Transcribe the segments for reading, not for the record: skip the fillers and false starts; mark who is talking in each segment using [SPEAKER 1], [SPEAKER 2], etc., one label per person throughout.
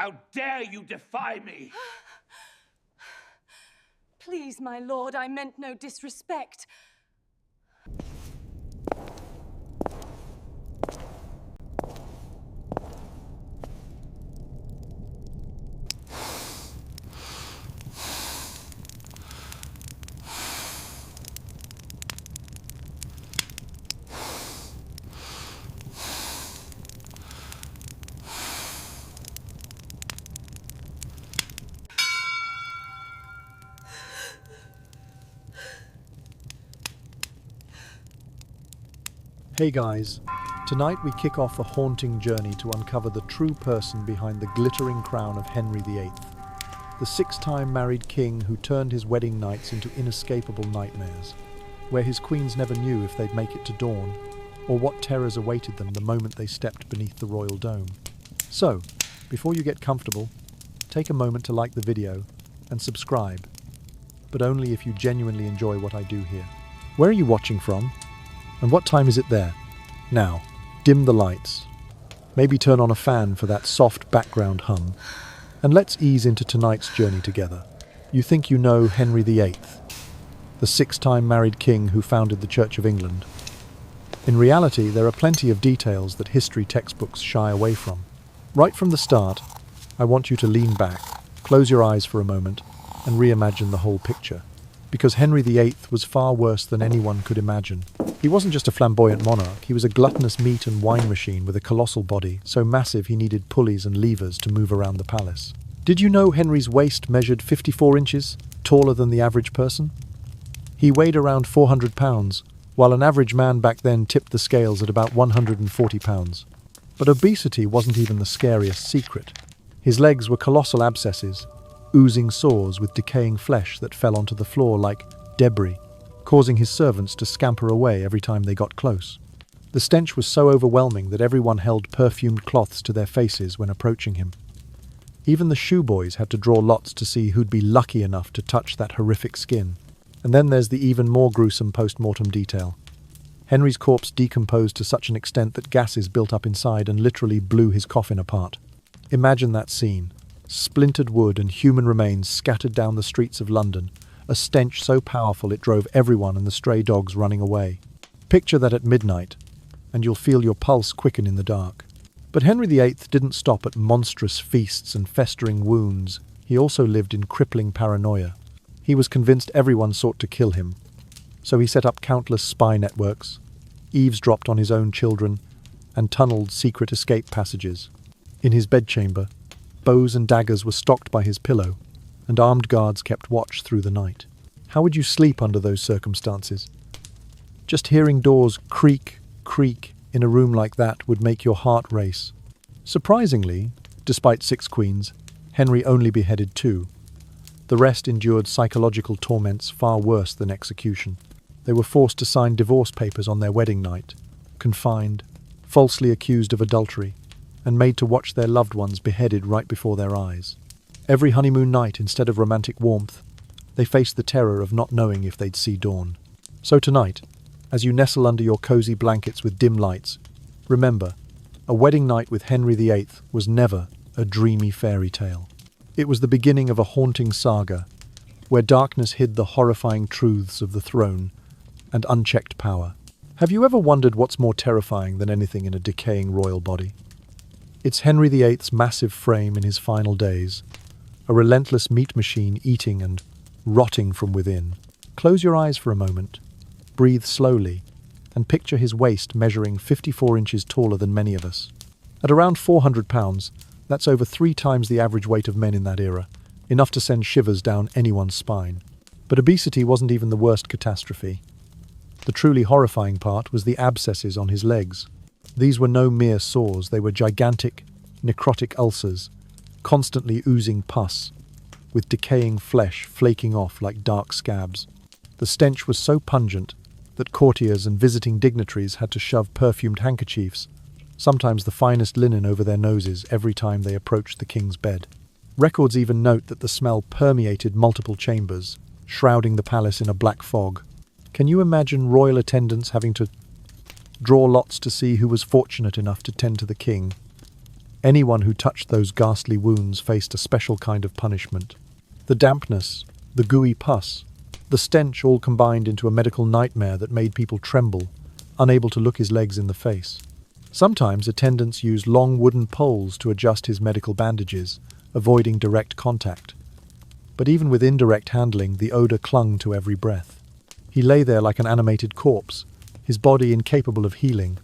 [SPEAKER 1] How dare you defy me?
[SPEAKER 2] Please, my lord, I meant no disrespect.
[SPEAKER 3] Hey guys, tonight we kick off a haunting journey to uncover the true person behind the glittering crown of Henry VIII, the six-time married king who turned his wedding nights into inescapable nightmares, where his queens never knew if they'd make it to dawn, or what terrors awaited them the moment they stepped beneath the royal dome. So, before you get comfortable, take a moment to like the video and subscribe, but only if you genuinely enjoy what I do here. Where are you watching from? And what time is it there? Now, dim the lights. Maybe turn on a fan for that soft background hum. And let's ease into tonight's journey together. You think you know Henry VIII, the six-time married king who founded the Church of England. In reality, there are plenty of details that history textbooks shy away from. Right from the start, I want you to lean back, close your eyes for a moment, and reimagine the whole picture. Because Henry VIII was far worse than anyone could imagine. He wasn't just a flamboyant monarch, he was a gluttonous meat and wine machine with a colossal body, so massive he needed pulleys and levers to move around the palace. Did you know Henry's waist measured 54 inches, taller than the average person? He weighed around 400 pounds, while an average man back then tipped the scales at about 140 pounds. But obesity wasn't even the scariest secret. His legs were colossal abscesses, oozing sores with decaying flesh that fell onto the floor like debris, causing his servants to scamper away every time they got close. The stench was so overwhelming that everyone held perfumed cloths to their faces when approaching him. Even the shoe boys had to draw lots to see who'd be lucky enough to touch that horrific skin. And then there's the even more gruesome post-mortem detail. Henry's corpse decomposed to such an extent that gases built up inside and literally blew his coffin apart. Imagine that scene. Splintered wood and human remains scattered down the streets of London, a stench so powerful it drove everyone and the stray dogs running away. Picture that at midnight, and you'll feel your pulse quicken in the dark. But Henry VIII didn't stop at monstrous feasts and festering wounds. He also lived in crippling paranoia. He was convinced everyone sought to kill him, so he set up countless spy networks, eavesdropped on his own children, and tunneled secret escape passages. In his bedchamber, bows and daggers were stocked by his pillow, and armed guards kept watch through the night. How would you sleep under those circumstances? Just hearing doors creak, creak in a room like that would make your heart race. Surprisingly, despite 6 queens, Henry only beheaded 2. The rest endured psychological torments far worse than execution. They were forced to sign divorce papers on their wedding night, confined, falsely accused of adultery, and made to watch their loved ones beheaded right before their eyes. Every honeymoon night, instead of romantic warmth, they faced the terror of not knowing if they'd see dawn. So tonight, as you nestle under your cozy blankets with dim lights, remember, a wedding night with Henry VIII was never a dreamy fairy tale. It was the beginning of a haunting saga, where darkness hid the horrifying truths of the throne and unchecked power. Have you ever wondered what's more terrifying than anything in a decaying royal body? It's Henry VIII's massive frame in his final days, a relentless meat machine eating and rotting from within. Close your eyes for a moment, breathe slowly, and picture his waist measuring 54 inches taller than many of us. At around 400 pounds, that's over 3 times the average weight of men in that era, enough to send shivers down anyone's spine. But obesity wasn't even the worst catastrophe. The truly horrifying part was the abscesses on his legs. These were no mere sores, they were gigantic, necrotic ulcers, constantly oozing pus, with decaying flesh flaking off like dark scabs. The stench was so pungent that courtiers and visiting dignitaries had to shove perfumed handkerchiefs, sometimes the finest linen, over their noses every time they approached the king's bed. Records even note that the smell permeated multiple chambers, shrouding the palace in a black fog. Can you imagine royal attendants having to draw lots to see who was fortunate enough to tend to the king? Anyone who touched those ghastly wounds faced a special kind of punishment. The dampness, the gooey pus, the stench all combined into a medical nightmare that made people tremble, unable to look his legs in the face. Sometimes attendants used long wooden poles to adjust his medical bandages, avoiding direct contact. But even with indirect handling, the odor clung to every breath. He lay there like an animated corpse, his body incapable of healing,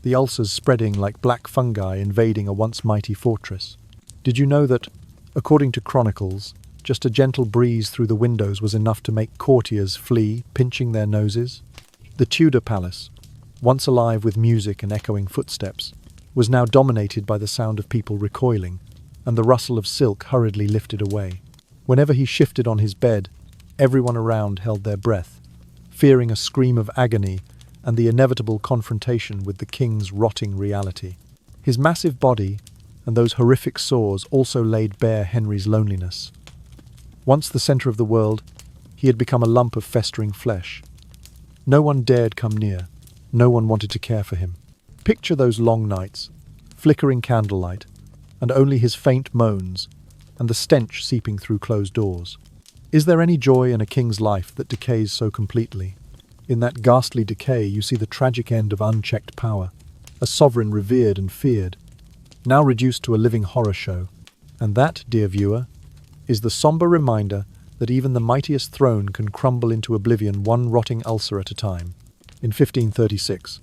[SPEAKER 3] the ulcers spreading like black fungi invading a once mighty fortress. Did you know that, according to chronicles, just a gentle breeze through the windows was enough to make courtiers flee, pinching their noses? The Tudor palace, once alive with music and echoing footsteps, was now dominated by the sound of people recoiling, and the rustle of silk hurriedly lifted away. Whenever he shifted on his bed, everyone around held their breath, fearing a scream of agony and the inevitable confrontation with the king's rotting reality. His massive body and those horrific sores also laid bare Henry's loneliness. Once the centre of the world, he had become a lump of festering flesh. No one dared come near. No one wanted to care for him. Picture those long nights, flickering candlelight, and only his faint moans, and the stench seeping through closed doors. Is there any joy in a king's life that decays so completely? In that ghastly decay you see the tragic end of unchecked power, a sovereign revered and feared, now reduced to a living horror show. And that, dear viewer, is the somber reminder that even the mightiest throne can crumble into oblivion one rotting ulcer at a time. In 1536,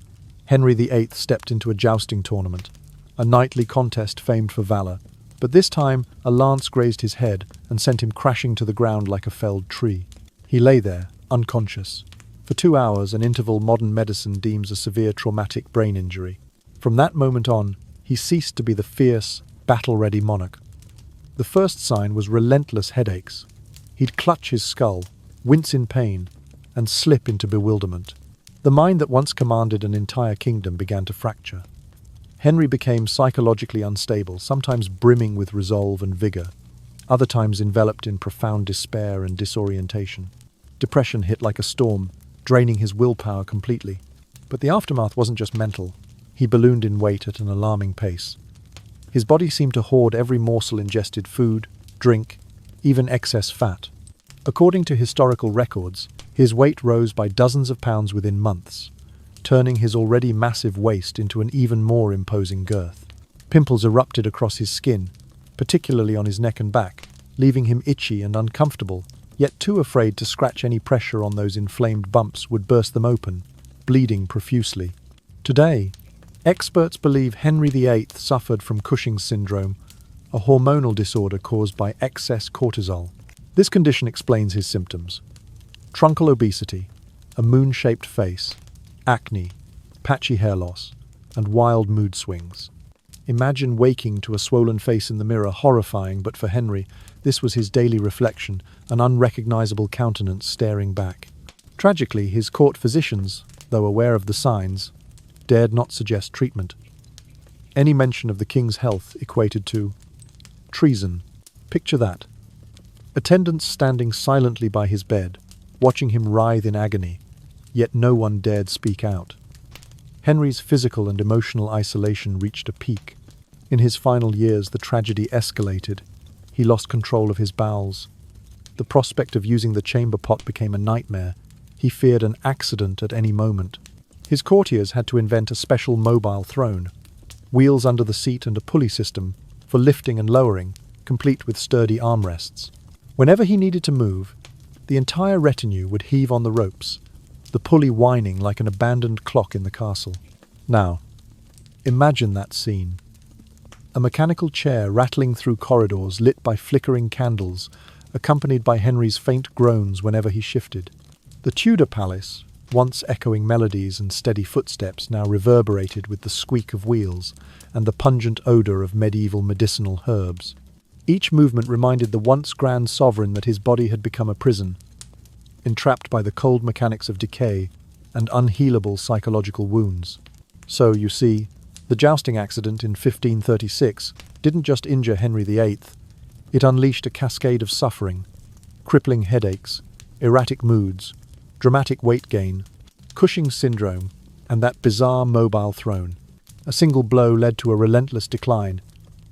[SPEAKER 3] Henry VIII stepped into a jousting tournament, a knightly contest famed for valour, but this time a lance grazed his head and sent him crashing to the ground like a felled tree. He lay there, unconscious, for 2 hours, an interval modern medicine deems a severe traumatic brain injury. From that moment on, he ceased to be the fierce, battle-ready monarch. The first sign was relentless headaches. He'd clutch his skull, wince in pain, and slip into bewilderment. The mind that once commanded an entire kingdom began to fracture. Henry became psychologically unstable, sometimes brimming with resolve and vigour, other times enveloped in profound despair and disorientation. Depression hit like a storm, draining his willpower completely. But the aftermath wasn't just mental. He ballooned in weight at an alarming pace. His body seemed to hoard every morsel ingested food, drink, even excess fat. According to historical records, his weight rose by dozens of pounds within months, turning his already massive waist into an even more imposing girth. Pimples erupted across his skin, particularly on his neck and back, leaving him itchy and uncomfortable, yet too afraid to scratch any pressure on those inflamed bumps would burst them open, bleeding profusely. Today, experts believe Henry VIII suffered from Cushing's syndrome, a hormonal disorder caused by excess cortisol. This condition explains his symptoms: truncal obesity, a moon-shaped face, acne, patchy hair loss, and wild mood swings. Imagine waking to a swollen face in the mirror, horrifying, but for Henry, this was his daily reflection, an unrecognizable countenance staring back. Tragically, his court physicians, though aware of the signs, dared not suggest treatment. Any mention of the king's health equated to treason. Picture that. Attendants standing silently by his bed, watching him writhe in agony, yet no one dared speak out. Henry's physical and emotional isolation reached a peak. In his final years, the tragedy escalated. He lost control of his bowels. The prospect of using the chamber pot became a nightmare. He feared an accident at any moment. His courtiers had to invent a special mobile throne, wheels under the seat and a pulley system for lifting and lowering, complete with sturdy armrests. Whenever he needed to move, the entire retinue would heave on the ropes, the pulley whining like an abandoned clock in the castle. Now, imagine that scene. A mechanical chair rattling through corridors lit by flickering candles, accompanied by Henry's faint groans whenever he shifted. The Tudor palace, once echoing melodies and steady footsteps, now reverberated with the squeak of wheels and the pungent odour of medieval medicinal herbs. Each movement reminded the once grand sovereign that his body had become a prison, entrapped by the cold mechanics of decay and unhealable psychological wounds. So, you see, the jousting accident in 1536 didn't just injure Henry VIII, it unleashed a cascade of suffering, crippling headaches, erratic moods, dramatic weight gain, Cushing's syndrome, and that bizarre mobile throne. A single blow led to a relentless decline,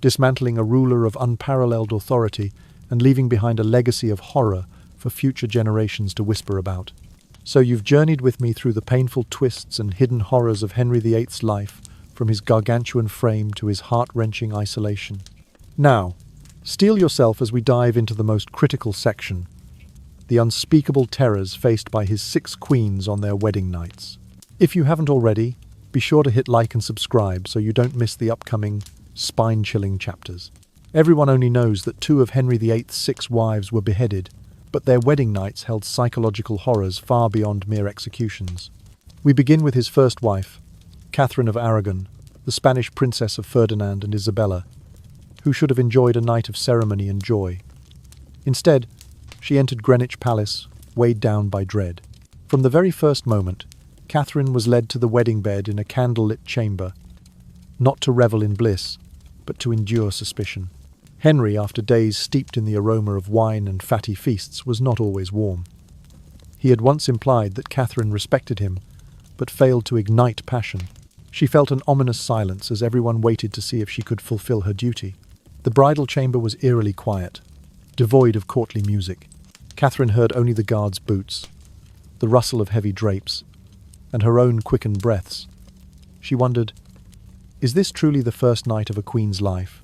[SPEAKER 3] dismantling a ruler of unparalleled authority and leaving behind a legacy of horror for future generations to whisper about. So you've journeyed with me through the painful twists and hidden horrors of Henry VIII's life, from his gargantuan frame to his heart-wrenching isolation. Now, steel yourself as we dive into the most critical section, the unspeakable terrors faced by his 6 queens on their wedding nights. If you haven't already, be sure to hit like and subscribe so you don't miss the upcoming, spine-chilling chapters. Everyone only knows that 2 of Henry VIII's 6 wives were beheaded, but their wedding nights held psychological horrors far beyond mere executions. We begin with his first wife, Catherine of Aragon, the Spanish princess of Ferdinand and Isabella, who should have enjoyed a night of ceremony and joy. Instead, she entered Greenwich Palace, weighed down by dread. From the very first moment, Catherine was led to the wedding bed in a candlelit chamber, not to revel in bliss, but to endure suspicion. Henry, after days steeped in the aroma of wine and fatty feasts, was not always warm. He had once implied that Catherine respected him, but failed to ignite passion. She felt an ominous silence as everyone waited to see if she could fulfill her duty. The bridal chamber was eerily quiet, devoid of courtly music. Catherine heard only the guards' boots, the rustle of heavy drapes, and her own quickened breaths. She wondered, is this truly the first night of a queen's life,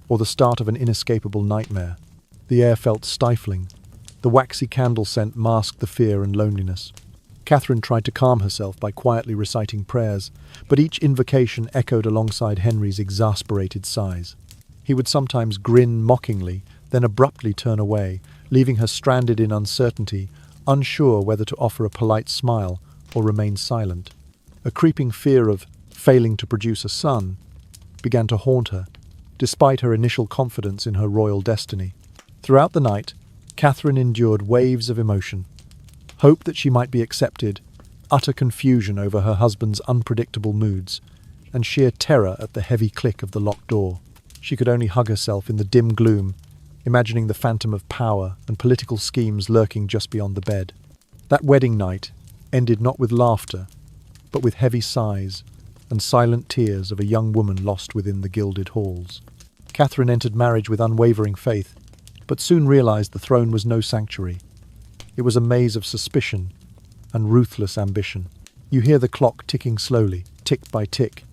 [SPEAKER 3] or the start of an inescapable nightmare? The air felt stifling. The waxy candle scent masked the fear and loneliness. Catherine tried to calm herself by quietly reciting prayers, but each invocation echoed alongside Henry's exasperated sighs. He would sometimes grin mockingly, then abruptly turn away, leaving her stranded in uncertainty, unsure whether to offer a polite smile or remain silent. A creeping fear of failing to produce a son began to haunt her, despite her initial confidence in her royal destiny. Throughout the night, Catherine endured waves of emotion. Hope that she might be accepted, utter confusion over her husband's unpredictable moods, and sheer terror at the heavy click of the locked door. She could only hug herself in the dim gloom, imagining the phantom of power and political schemes lurking just beyond the bed. That wedding night ended not with laughter, but with heavy sighs and silent tears of a young woman lost within the gilded halls. Catherine entered marriage with unwavering faith, but soon realized the throne was no sanctuary. It was a maze of suspicion and ruthless ambition. You hear the clock ticking slowly, tick by tick,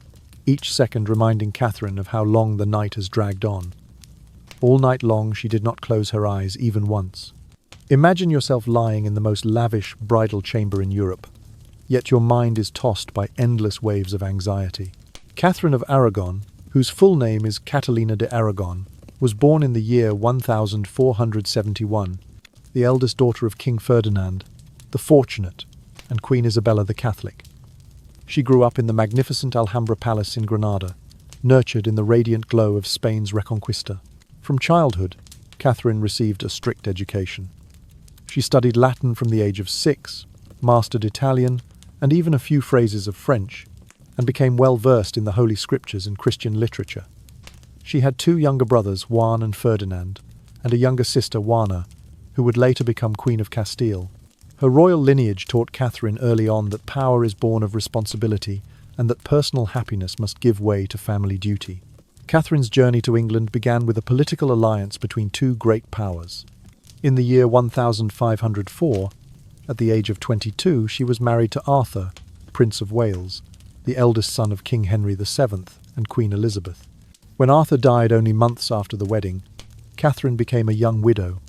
[SPEAKER 3] each second reminding Catherine of how long the night has dragged on. All night long she did not close her eyes even once. Imagine yourself lying in the most lavish bridal chamber in Europe, yet your mind is tossed by endless waves of anxiety. Catherine of Aragon, whose full name is Catalina de Aragon, was born in the year 1471, the eldest daughter of King Ferdinand, the Fortunate, and Queen Isabella the Catholic. She grew up in the magnificent Alhambra Palace in Granada, nurtured in the radiant glow of Spain's Reconquista. From childhood, Catherine received a strict education. She studied Latin from the age of 6, mastered Italian, and even a few phrases of French, and became well versed in the Holy Scriptures and Christian literature. She had 2 younger brothers, Juan and Ferdinand, and a younger sister, Juana, who would later become Queen of Castile. Her royal lineage taught Catherine early on that power is born of responsibility and that personal happiness must give way to family duty. Catherine's journey to England began with a political alliance between 2 great powers. In the year 1504, at the age of 22, she was married to Arthur, Prince of Wales, the eldest son of King Henry VII and Queen Elizabeth. When Arthur died only months after the wedding, Catherine became a young widow.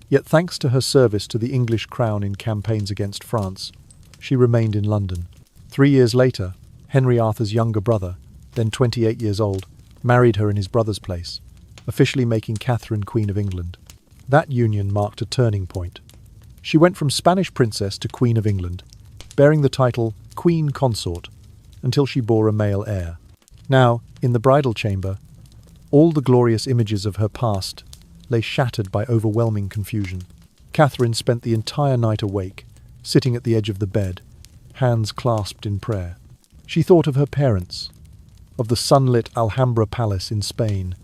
[SPEAKER 3] Yet thanks to her service to the English crown in campaigns against France, she remained in London. 3 years later, Henry Arthur's younger brother, then 28 years old, married her in his brother's place, officially making Catherine Queen of England. That union marked a turning point. She went from Spanish princess to Queen of England, bearing the title Queen Consort, until she bore a male heir. Now, in the bridal chamber, all the glorious images of her past lay shattered by overwhelming confusion. Catherine spent the entire night awake, sitting at the edge of the bed, hands clasped in prayer. She thought of her parents, of the sunlit Alhambra Palace in Spain,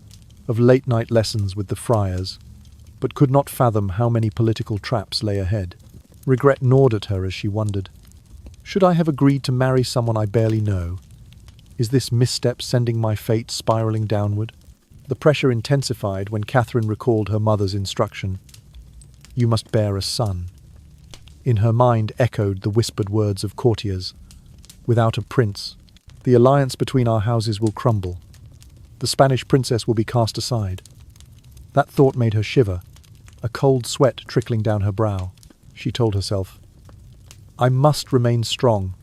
[SPEAKER 3] of late-night lessons with the friars, but could not fathom how many political traps lay ahead. Regret gnawed at her as she wondered, should I have agreed to marry someone I barely know? Is this misstep sending my fate spiraling downward? The pressure intensified when Catherine recalled her mother's instruction. "You must bear a son." In her mind echoed the whispered words of courtiers. "Without a prince, the alliance between our houses will crumble. The Spanish princess will be cast aside." That thought made her shiver, a cold sweat trickling down her brow. She told herself, "I must remain strong.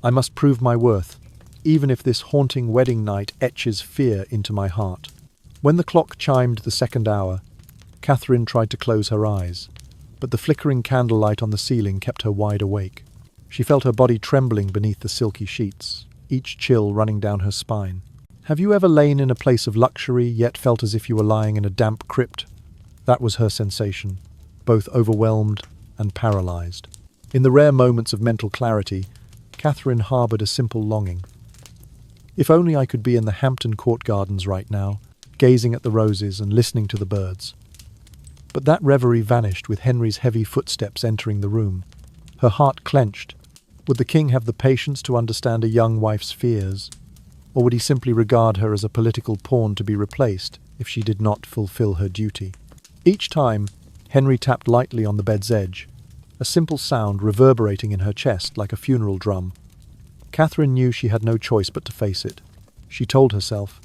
[SPEAKER 3] I must prove my worth, even if this haunting wedding night etches fear into my heart." When the clock chimed the second hour, Catherine tried to close her eyes, but the flickering candlelight on the ceiling kept her wide awake. She felt her body trembling beneath the silky sheets, each chill running down her spine. Have you ever lain in a place of luxury, yet felt as if you were lying in a damp crypt? That was her sensation, both overwhelmed and paralyzed. In the rare moments of mental clarity, Catherine harbored a simple longing. If only I could be in the Hampton Court Gardens right now, gazing at the roses and listening to the birds. But that reverie vanished with Henry's heavy footsteps entering the room. Her heart clenched. Would the king have the patience to understand a young wife's fears? Or would he simply regard her as a political pawn to be replaced if she did not fulfill her duty? Each time, Henry tapped lightly on the bed's edge, a simple sound reverberating in her chest like a funeral drum. Catherine knew she had no choice but to face it. She told herself,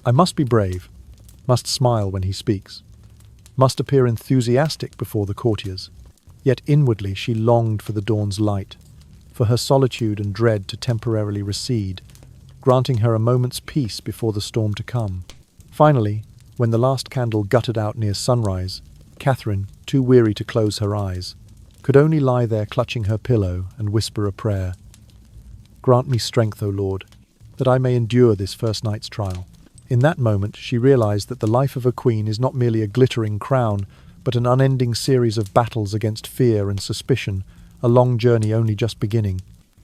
[SPEAKER 3] "I must be brave, must smile when he speaks, must appear enthusiastic before the courtiers." Yet inwardly she longed for the dawn's light, for her solitude and dread to temporarily recede, granting her a moment's peace before the storm to come. Finally, when the last candle guttered out near sunrise, Catherine, too weary to close her eyes, could only lie there clutching her pillow and whisper a prayer. "Grant me strength, O Lord, that I may endure this first night's trial." In that moment, she realized that the life of a queen is not merely a glittering crown, but an unending series of battles against fear and suspicion, a long journey only just beginning.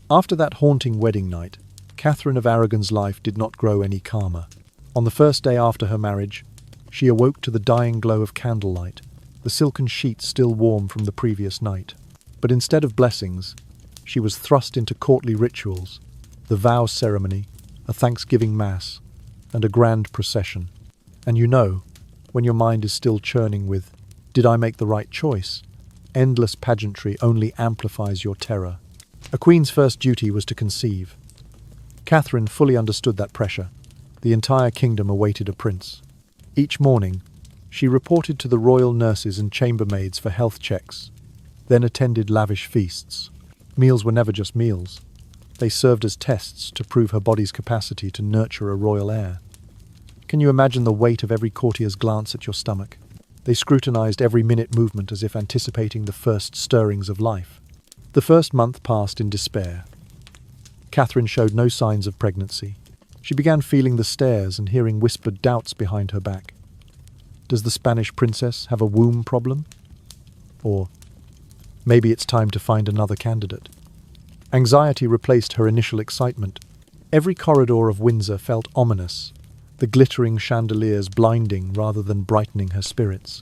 [SPEAKER 3] After that haunting wedding night, Catherine of Aragon's life did not grow any calmer. On the first day after her marriage, she awoke to the dying glow of candlelight, the silken sheets still warm from the previous night. But instead of blessings, she was thrust into courtly rituals, the vow ceremony, a Thanksgiving mass, and a grand procession. And you know, when your mind is still churning with, "Did I make the right choice?" endless pageantry only amplifies your terror. A queen's first duty was to conceive. Catherine fully understood that pressure. The entire kingdom awaited a prince. Each morning, she reported to the royal nurses and chambermaids for health checks, then attended lavish feasts. Meals were never just meals. They served as tests to prove her body's capacity to nurture a royal heir. Can you imagine the weight of every courtier's glance at your stomach? They scrutinized every minute movement as if anticipating the first stirrings of life. The first month passed in despair. Catherine showed no signs of pregnancy. She began feeling the stares and hearing whispered doubts behind her back. Does the Spanish princess have a womb problem? Or maybe it's time to find another candidate. Anxiety replaced her initial excitement. Every corridor of Windsor felt ominous, the glittering chandeliers blinding rather than brightening her spirits.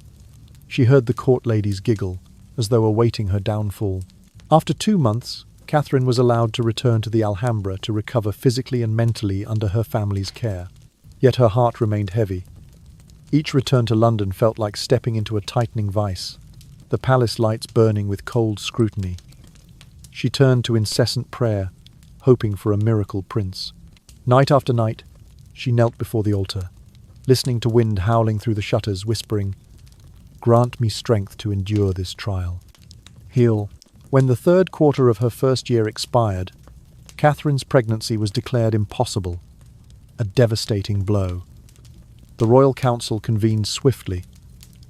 [SPEAKER 3] She heard the court ladies giggle, as though awaiting her downfall. After 2 months, Catherine was allowed to return to the Alhambra to recover physically and mentally under her family's care. Yet her heart remained heavy. Each return to London felt like stepping into a tightening vice, the palace lights burning with cold scrutiny. She turned to incessant prayer, hoping for a miracle prince. Night after night, she knelt before the altar, listening to wind howling through the shutters, whispering, "Grant me strength to endure this trial." Heal. When the third quarter of her first year expired, Catherine's pregnancy was declared impossible, a devastating blow. The royal council convened swiftly.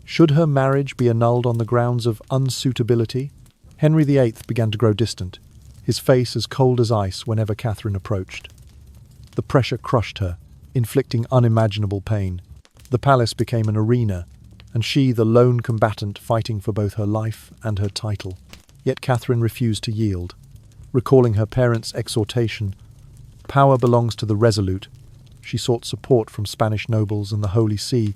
[SPEAKER 3] Should her marriage be annulled on the grounds of unsuitability? Henry VIII began to grow distant, his face as cold as ice whenever Catherine approached. The pressure crushed her, inflicting unimaginable pain. The palace became an arena, and she the lone combatant fighting for both her life and her title. Yet Catherine refused to yield. Recalling her parents' exhortation, "Power belongs to the resolute," she sought support from Spanish nobles and the Holy See,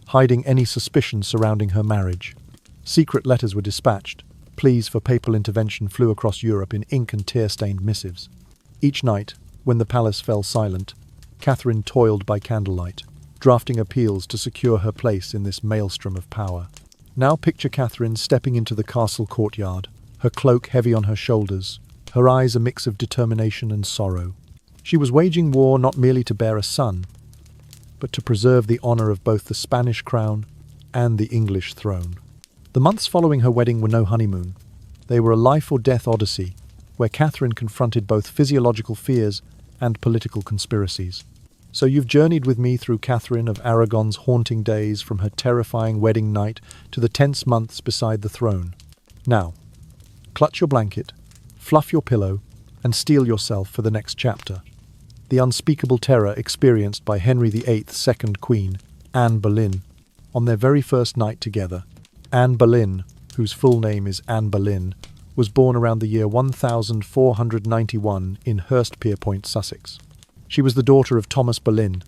[SPEAKER 3] hiding any suspicion surrounding her marriage. Secret letters were dispatched. Pleas for papal intervention flew across Europe in ink and tear-stained missives. Each night, when the palace fell silent, Catherine toiled by candlelight, drafting appeals to secure her place in this maelstrom of power. Now picture Catherine stepping into the castle courtyard, her cloak heavy on her shoulders, her eyes a mix of determination and sorrow. She was waging war not merely to bear a son, but to preserve the honor of both the Spanish crown and the English throne. The months following her wedding were no honeymoon. They were a life-or-death odyssey, where Catherine confronted both physiological fears and political conspiracies. So you've journeyed with me through Catherine of Aragon's haunting days, from her terrifying wedding night to the tense months beside the throne. Now, clutch your blanket, fluff your pillow, and steel yourself for the next chapter. The unspeakable terror experienced by Henry VIII's second queen, Anne Boleyn, on their very first night together. Anne Boleyn, whose full name is Anne Boleyn, was born around the year 1491 in Hurstpierpoint, Sussex. She was the daughter of Thomas Boleyn,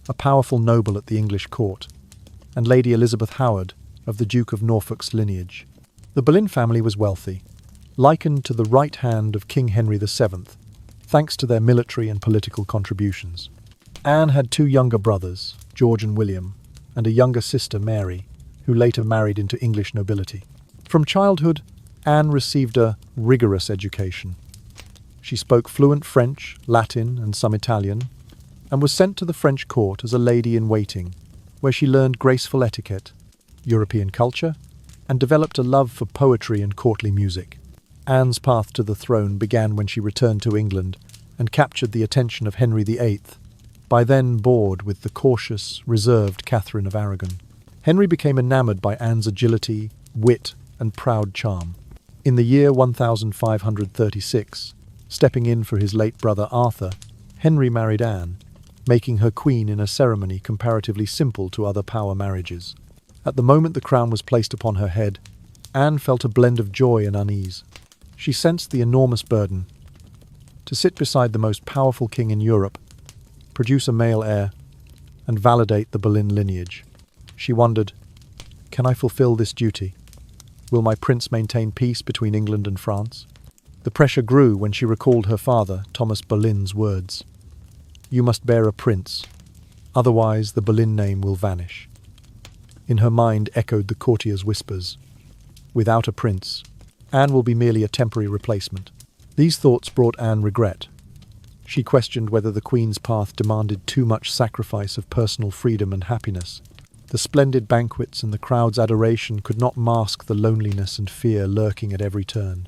[SPEAKER 3] a powerful noble at the English court, and Lady Elizabeth Howard of the Duke of Norfolk's lineage. The Boleyn family was wealthy, likened to the right hand of King Henry VII, thanks to their military and political contributions. Anne had two younger brothers, George and William, and a younger sister, Mary, who later married into English nobility. From childhood, Anne received a rigorous education. She spoke fluent French, Latin, and some Italian, and was sent to the French court as a lady-in-waiting, where she learned graceful etiquette, European culture, and developed a love for poetry and courtly music. Anne's path to the throne began when she returned to England and captured the attention of Henry VIII, by then bored with the cautious, reserved Catherine of Aragon. Henry became enamored by Anne's agility, wit, and proud charm. In the year 1536, stepping in for his late brother Arthur, Henry married Anne, making her queen in a ceremony comparatively simple to other power marriages. At the moment the crown was placed upon her head, Anne felt a blend of joy and unease. She sensed the enormous burden to sit beside the most powerful king in Europe, produce a male heir, and validate the Boleyn lineage. She wondered, can I fulfill this duty? Will my prince maintain peace between England and France? The pressure grew when she recalled her father, Thomas Boleyn's words. You must bear a prince, otherwise the Boleyn name will vanish. In her mind echoed the courtier's whispers. Without a prince, Anne will be merely a temporary replacement. These thoughts brought Anne regret. She questioned whether the Queen's path demanded too much sacrifice of personal freedom and happiness. The splendid banquets and the crowd's adoration could not mask the loneliness and fear lurking at every turn.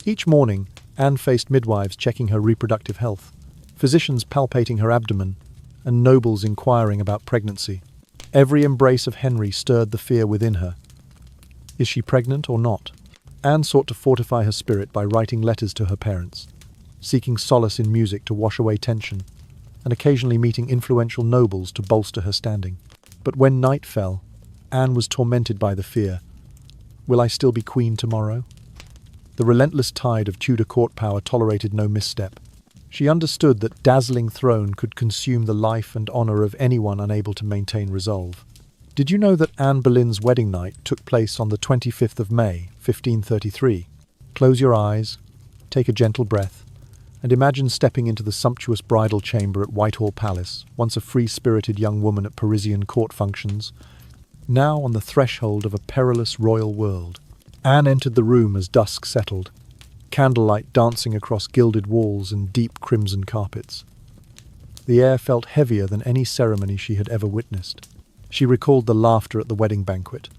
[SPEAKER 3] Each morning, Anne faced midwives checking her reproductive health, physicians palpating her abdomen, and nobles inquiring about pregnancy. Every embrace of Henry stirred the fear within her. Is she pregnant or not? Anne sought to fortify her spirit by writing letters to her parents, seeking solace in music to wash away tension, and occasionally meeting influential nobles to bolster her standing. But when night fell, Anne was tormented by the fear. Will I still be queen tomorrow? The relentless tide of Tudor court power tolerated no misstep. She understood that dazzling throne could consume the life and honour of anyone unable to maintain resolve. Did you know that Anne Boleyn's wedding night took place on the 25th of May, 1533? Close your eyes, take a gentle breath, and imagine stepping into the sumptuous bridal chamber at Whitehall Palace, once a free-spirited young woman at Parisian court functions, now on the threshold of a perilous royal world. Anne entered the room as dusk settled, candlelight dancing across gilded walls and deep crimson carpets. The air felt heavier than any ceremony she had ever witnessed. She recalled the laughter at the wedding banquet,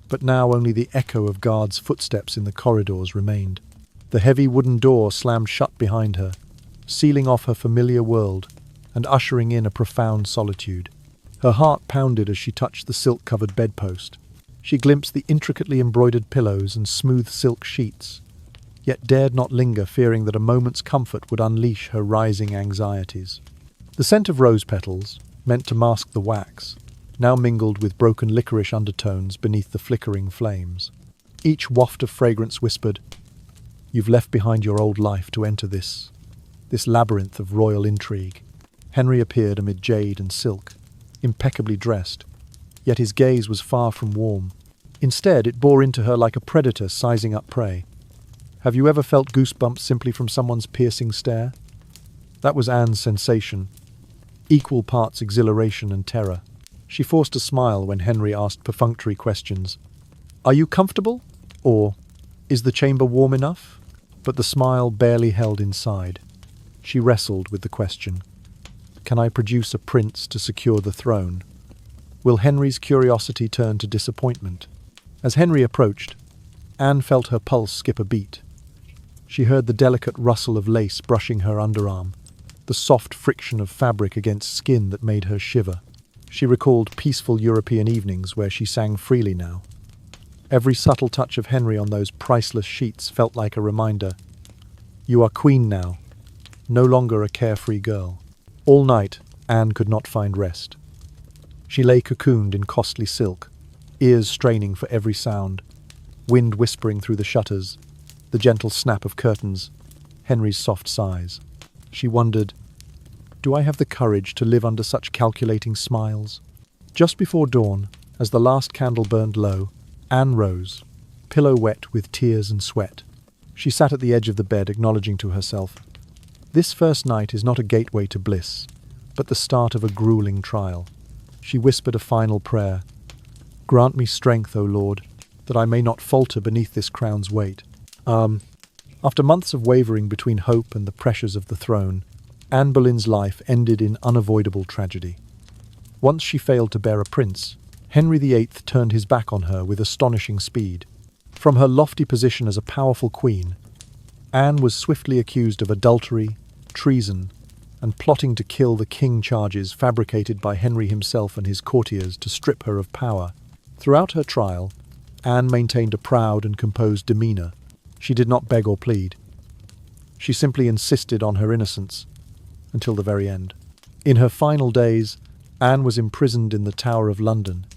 [SPEAKER 3] but now only the echo of guards' footsteps in the corridors remained. The heavy wooden door slammed shut behind her, sealing off her familiar world and ushering in a profound solitude. Her heart pounded as she touched the silk-covered bedpost. She glimpsed the intricately embroidered pillows and smooth silk sheets, yet dared not linger, fearing that a moment's comfort would unleash her rising anxieties. The scent of rose petals, meant to mask the wax, now mingled with broken licorice undertones beneath the flickering flames. Each waft of fragrance whispered, "You've left behind your old life to enter this labyrinth of royal intrigue." Henry appeared amid jade and silk, impeccably dressed, yet his gaze was far from warm. Instead, it bore into her like a predator sizing up prey. Have you ever felt goosebumps simply from someone's piercing stare? That was Anne's sensation, equal parts exhilaration and terror. She forced a smile when Henry asked perfunctory questions. "Are you comfortable?" Or, "Is the chamber warm enough?" But the smile barely held inside. She wrestled with the question. Can I produce a prince to secure the throne? Will Henry's curiosity turn to disappointment? As Henry approached, Anne felt her pulse skip a beat. She heard the delicate rustle of lace brushing her underarm, the soft friction of fabric against skin that made her shiver. She recalled peaceful European evenings where she sang freely now. Every subtle touch of Henry on those priceless sheets felt like a reminder. You are queen now, no longer a carefree girl. All night, Anne could not find rest. She lay cocooned in costly silk, ears straining for every sound, wind whispering through the shutters, the gentle snap of curtains, Henry's soft sighs. She wondered, do I have the courage to live under such calculating smiles? Just before dawn, as the last candle burned low, Anne rose, pillow wet with tears and sweat. She sat at the edge of the bed, acknowledging to herself, this first night is not a gateway to bliss, but the start of a grueling trial. She whispered a final prayer. Grant me strength, O Lord, that I may not falter beneath this crown's weight. After months of wavering between hope and the pressures of the throne, Anne Boleyn's life ended in unavoidable tragedy. Once she failed to bear a prince, Henry VIII turned his back on her with astonishing speed. From her lofty position as a powerful queen, Anne was swiftly accused of adultery, treason, and plotting to kill the king, charges fabricated by Henry himself and his courtiers to strip her of power. Throughout her trial, Anne maintained a proud and composed demeanour. She did not beg or plead. She simply insisted on her innocence, until the very end. In her final days, Anne was imprisoned in the Tower of London,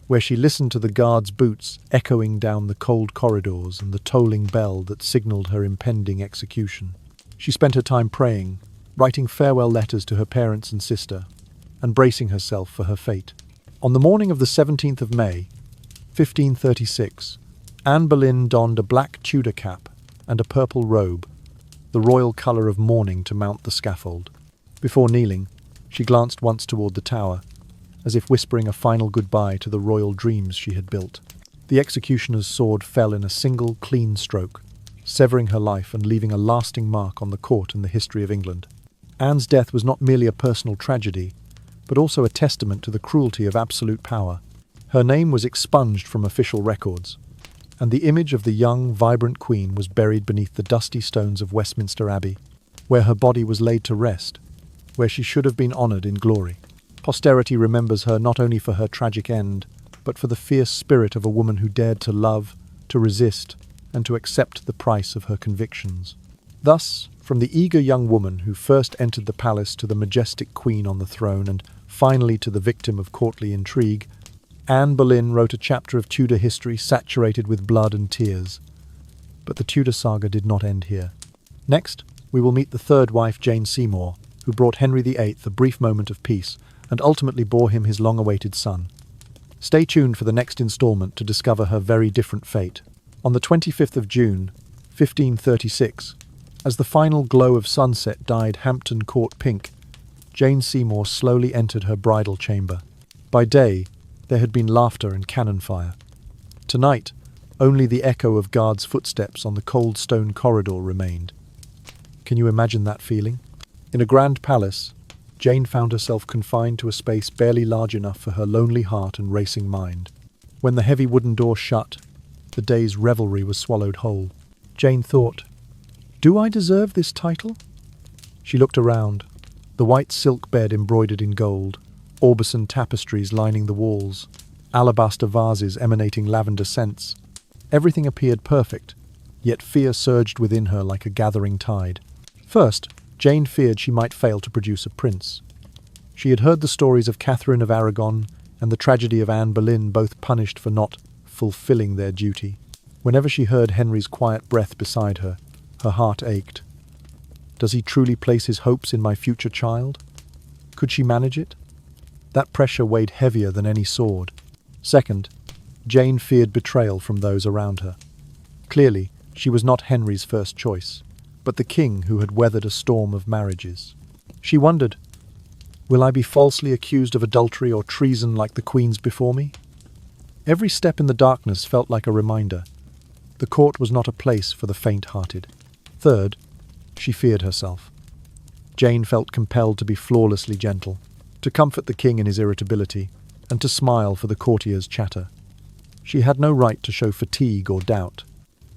[SPEAKER 3] where she listened to the guards' boots echoing down the cold corridors and the tolling bell that signalled her impending execution. She spent her time praying, writing farewell letters to her parents and sister, and bracing herself for her fate. On the morning of the 17th of May, 1536, Anne Boleyn donned a black Tudor cap and a purple robe, the royal colour of mourning, to mount the scaffold. Before kneeling, she glanced once toward the tower, as if whispering a final goodbye to the royal dreams she had built. The executioner's sword fell in a single, clean stroke, severing her life and leaving a lasting mark on the court and the history of England. Anne's death was not merely a personal tragedy, but also a testament to the cruelty of absolute power. Her name was expunged from official records, and the image of the young, vibrant queen was buried beneath the dusty stones of Westminster Abbey, where her body was laid to rest, where she should have been honoured in glory. Posterity remembers her not only for her tragic end, but for the fierce spirit of a woman who dared to love, to resist, and to accept the price of her convictions. Thus, from the eager young woman who first entered the palace to the majestic queen on the throne and finally to the victim of courtly intrigue, Anne Boleyn wrote a chapter of Tudor history saturated with blood and tears. But the Tudor saga did not end here. Next, we will meet the third wife, Jane Seymour, who brought Henry VIII a brief moment of peace and ultimately bore him his long-awaited son. Stay tuned for the next installment to discover her very different fate. On the 25th of June, 1536, as the final glow of sunset dyed Hampton Court pink, Jane Seymour slowly entered her bridal chamber. By day, there had been laughter and cannon fire. Tonight, only the echo of guards' footsteps on the cold stone corridor remained. Can you imagine that feeling? In a grand palace, Jane found herself confined to a space barely large enough for her lonely heart and racing mind. When the heavy wooden door shut, the day's revelry was swallowed whole. Jane thought, do I deserve this title? She looked around, the white silk bed embroidered in gold, Aubusson tapestries lining the walls, alabaster vases emanating lavender scents. Everything appeared perfect, yet fear surged within her like a gathering tide. First, Jane feared she might fail to produce a prince. She had heard the stories of Catherine of Aragon and the tragedy of Anne Boleyn, both punished for not fulfilling their duty. Whenever she heard Henry's quiet breath beside her, her heart ached. Does he truly place his hopes in my future child? Could she manage it? That pressure weighed heavier than any sword. Second, Jane feared betrayal from those around her. Clearly, she was not Henry's first choice, but the king who had weathered a storm of marriages. She wondered, Will I be falsely accused of adultery or treason like the queens before me? Every step in the darkness felt like a reminder. The court was not a place for the faint-hearted. Third, she feared herself. Jane felt compelled to be flawlessly gentle, to comfort the king in his irritability, and to smile for the courtiers' chatter. She had no right to show fatigue or doubt.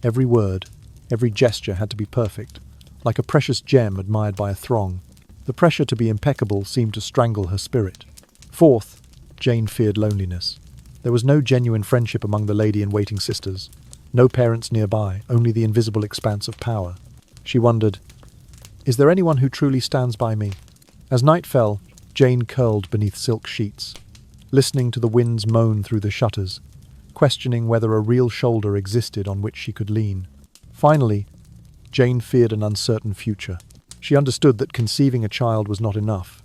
[SPEAKER 3] Every word, every gesture had to be perfect, like a precious gem admired by a throng. The pressure to be impeccable seemed to strangle her spirit. Fourth, Jane feared loneliness. There was no genuine friendship among the lady-in-waiting sisters. No parents nearby, only the invisible expanse of power. She wondered, is there anyone who truly stands by me? As night fell, Jane curled beneath silk sheets, listening to the winds moan through the shutters, questioning whether a real shoulder existed on which she could lean. Finally, Jane feared an uncertain future. She understood that conceiving a child was not enough.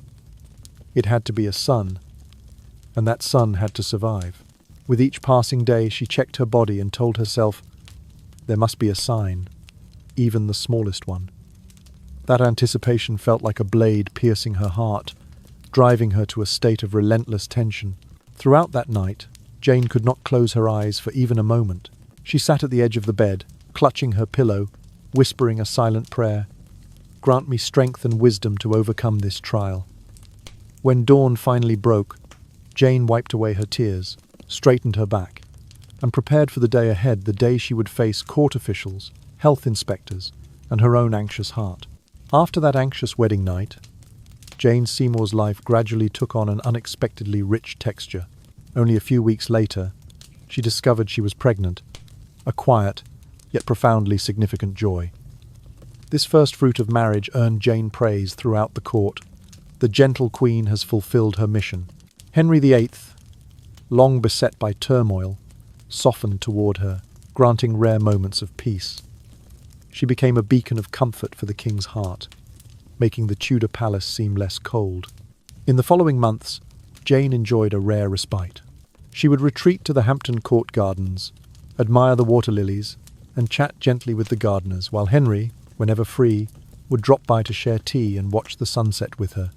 [SPEAKER 3] It had to be a son, and that son had to survive. With each passing day, she checked her body and told herself, there must be a sign, even the smallest one. That anticipation felt like a blade piercing her heart, driving her to a state of relentless tension. Throughout that night, Jane could not close her eyes for even a moment. She sat at the edge of the bed, clutching her pillow, whispering a silent prayer. Grant me strength and wisdom to overcome this trial. When dawn finally broke, Jane wiped away her tears, straightened her back, and prepared for the day ahead, the day she would face court officials, health inspectors, and her own anxious heart. After that anxious wedding night, Jane Seymour's life gradually took on an unexpectedly rich texture. Only a few weeks later, she discovered she was pregnant, a quiet, yet profoundly significant joy. This first fruit of marriage earned Jane praise throughout the court. The gentle queen has fulfilled her mission. Henry VIII, long beset by turmoil, softened toward her, granting rare moments of peace. She became a beacon of comfort for the king's heart, making the Tudor palace seem less cold. In the following months, Jane enjoyed a rare respite. She would retreat to the Hampton Court gardens, admire the water lilies, and chat gently with the gardeners, while Henry, whenever free, would drop by to share tea and watch the sunset with her.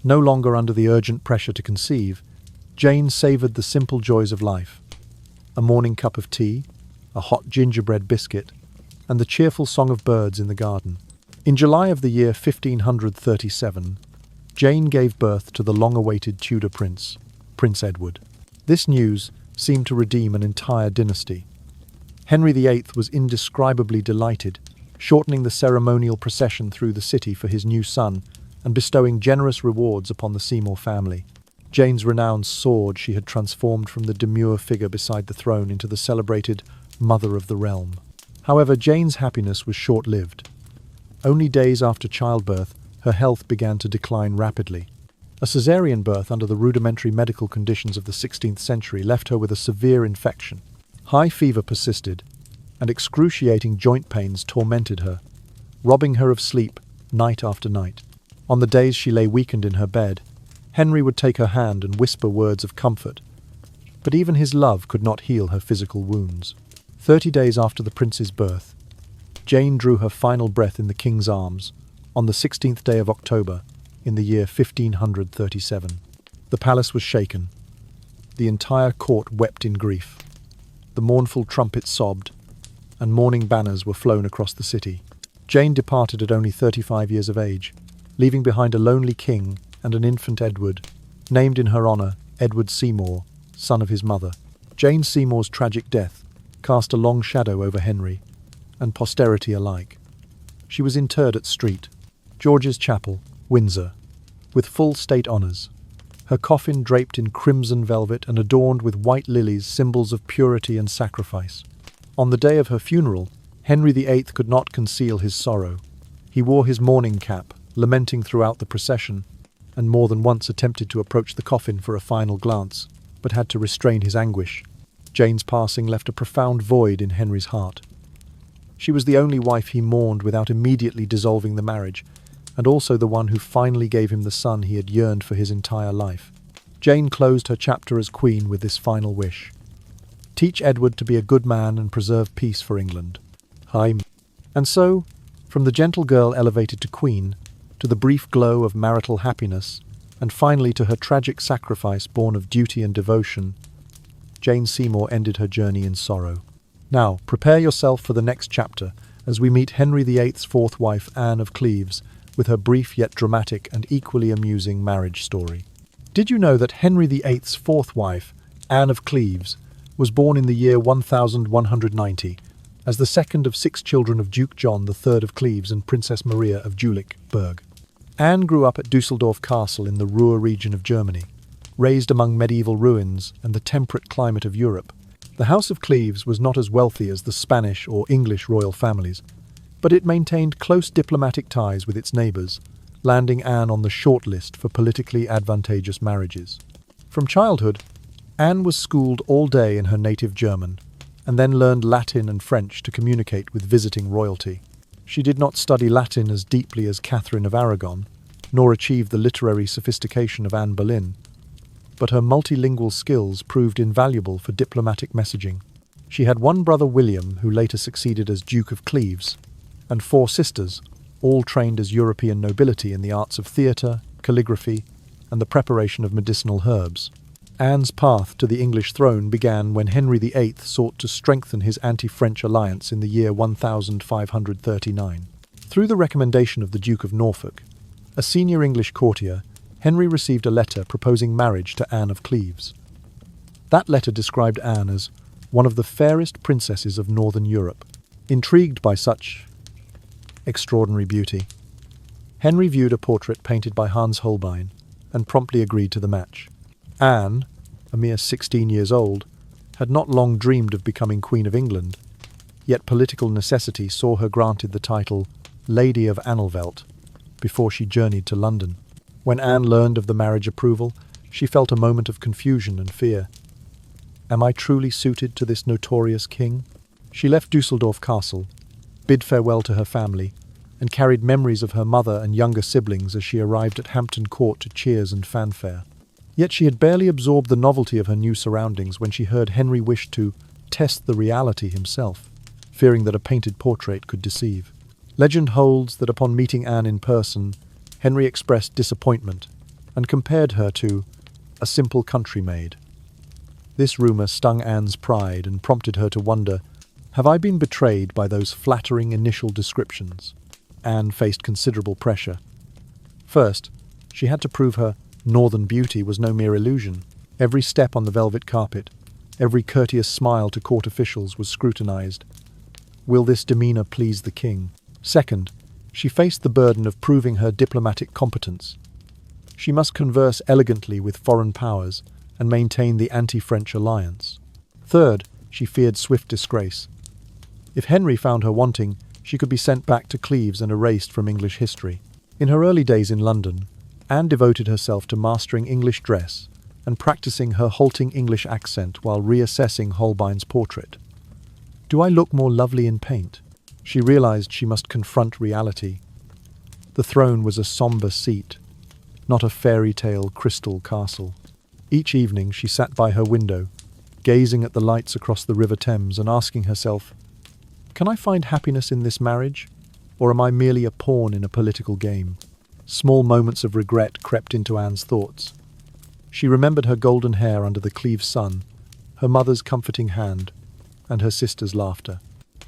[SPEAKER 3] No longer under the urgent pressure to conceive, Jane savoured the simple joys of life. A morning cup of tea, a hot gingerbread biscuit, and the cheerful song of birds in the garden. In July of the year 1537, Jane gave birth to the long-awaited Tudor prince, Prince Edward. This news seemed to redeem an entire dynasty. Henry VIII was indescribably delighted, shortening the ceremonial procession through the city for his new son and bestowing generous rewards upon the Seymour family. Jane's renown soared. She had transformed from the demure figure beside the throne into the celebrated mother of the realm. However, Jane's happiness was short-lived. Only days after childbirth, her health began to decline rapidly. A caesarean birth under the rudimentary medical conditions of the 16th century left her with a severe infection. High fever persisted, and excruciating joint pains tormented her, robbing her of sleep night after night. On the days she lay weakened in her bed, Henry would take her hand and whisper words of comfort, but even his love could not heal her physical wounds. 30 days after the prince's birth, Jane drew her final breath in the king's arms on the 16th day of October in the year 1537. The palace was shaken. The entire court wept in grief. The mournful trumpets sobbed, and mourning banners were flown across the city. Jane departed at only 35 years of age, leaving behind a lonely king and an infant Edward, named in her honour Edward Seymour, son of his mother. Jane Seymour's tragic death cast a long shadow over Henry and posterity alike. She was interred at St. George's Chapel, Windsor, with full state honours, her coffin draped in crimson velvet and adorned with white lilies, symbols of purity and sacrifice. On the day of her funeral, Henry VIII could not conceal his sorrow. He wore his mourning cap, lamenting throughout the procession, and more than once attempted to approach the coffin for a final glance, but had to restrain his anguish. Jane's passing left a profound void in Henry's heart. She was the only wife he mourned without immediately dissolving the marriage, and also the one who finally gave him the son he had yearned for his entire life. Jane closed her chapter as queen with this final wish: teach Edward to be a good man and preserve peace for England. And so, from the gentle girl elevated to queen, to the brief glow of marital happiness, and finally to her tragic sacrifice born of duty and devotion, Jane Seymour ended her journey in sorrow. Now, prepare yourself for the next chapter as we meet Henry VIII's fourth wife, Anne of Cleves, with her brief yet dramatic and equally amusing marriage story. Did you know that Henry VIII's fourth wife, Anne of Cleves, was born in the year 1190 as the second of 6 children of Duke John III of Cleves and Princess Maria of Jülich-Berg? Anne grew up at Düsseldorf Castle in the Ruhr region of Germany. Raised among medieval ruins and the temperate climate of Europe, the House of Cleves was not as wealthy as the Spanish or English royal families, but it maintained close diplomatic ties with its neighbours, landing Anne on the shortlist for politically advantageous marriages. From childhood, Anne was schooled all day in her native German, and then learned Latin and French to communicate with visiting royalty. She did not study Latin as deeply as Catherine of Aragon, nor achieve the literary sophistication of Anne Boleyn, but her multilingual skills proved invaluable for diplomatic messaging. She had one brother, William, who later succeeded as Duke of Cleves, and 4 sisters, all trained as European nobility in the arts of theatre, calligraphy, and the preparation of medicinal herbs. Anne's path to the English throne began when Henry VIII sought to strengthen his anti-French alliance in the year 1539. Through the recommendation of the Duke of Norfolk, a senior English courtier, Henry received a letter proposing marriage to Anne of Cleves. That letter described Anne as one of the fairest princesses of northern Europe. Intrigued by such extraordinary beauty, Henry viewed a portrait painted by Hans Holbein and promptly agreed to the match. Anne, a mere 16 years old, had not long dreamed of becoming Queen of England, yet political necessity saw her granted the title Lady of Anhalt before she journeyed to London. When Anne learned of the marriage approval, she felt a moment of confusion and fear. Am I truly suited to this notorious king? She left Düsseldorf Castle, bid farewell to her family, and carried memories of her mother and younger siblings as she arrived at Hampton Court to cheers and fanfare. Yet she had barely absorbed the novelty of her new surroundings when she heard Henry wish to test the reality himself, fearing that a painted portrait could deceive. Legend holds that upon meeting Anne in person, Henry expressed disappointment and compared her to a simple country maid. This rumour stung Anne's pride and prompted her to wonder, have I been betrayed by those flattering initial descriptions? Anne faced considerable pressure. First, she had to prove her northern beauty was no mere illusion. Every step on the velvet carpet, every courteous smile to court officials was scrutinized. Will this demeanour please the king? Second, she faced the burden of proving her diplomatic competence. She must converse elegantly with foreign powers and maintain the anti-French alliance. Third, she feared swift disgrace. If Henry found her wanting, she could be sent back to Cleves and erased from English history. In her early days in London, Anne devoted herself to mastering English dress and practicing her halting English accent while reassessing Holbein's portrait. Do I look more lovely in paint? She realized she must confront reality. The throne was a sombre seat, not a fairy tale crystal castle. Each evening she sat by her window, gazing at the lights across the River Thames and asking herself, can I find happiness in this marriage, or am I merely a pawn in a political game? Small moments of regret crept into Anne's thoughts. She remembered her golden hair under the Cleves sun, her mother's comforting hand, and her sister's laughter.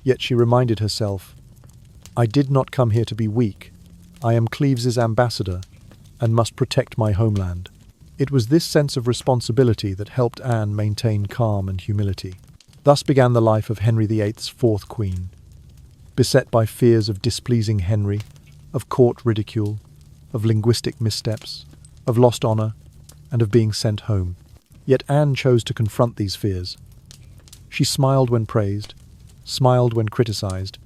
[SPEAKER 3] Yet she reminded herself, I did not come here to be weak. I am Cleves's ambassador and must protect my homeland. It was this sense of responsibility that helped Anne maintain calm and humility. Thus began the life of Henry VIII's fourth queen. Beset by fears of displeasing Henry, of court ridicule, of linguistic missteps, of lost honour, and of being sent home. Yet Anne chose to confront these fears. She smiled when praised, smiled when criticised,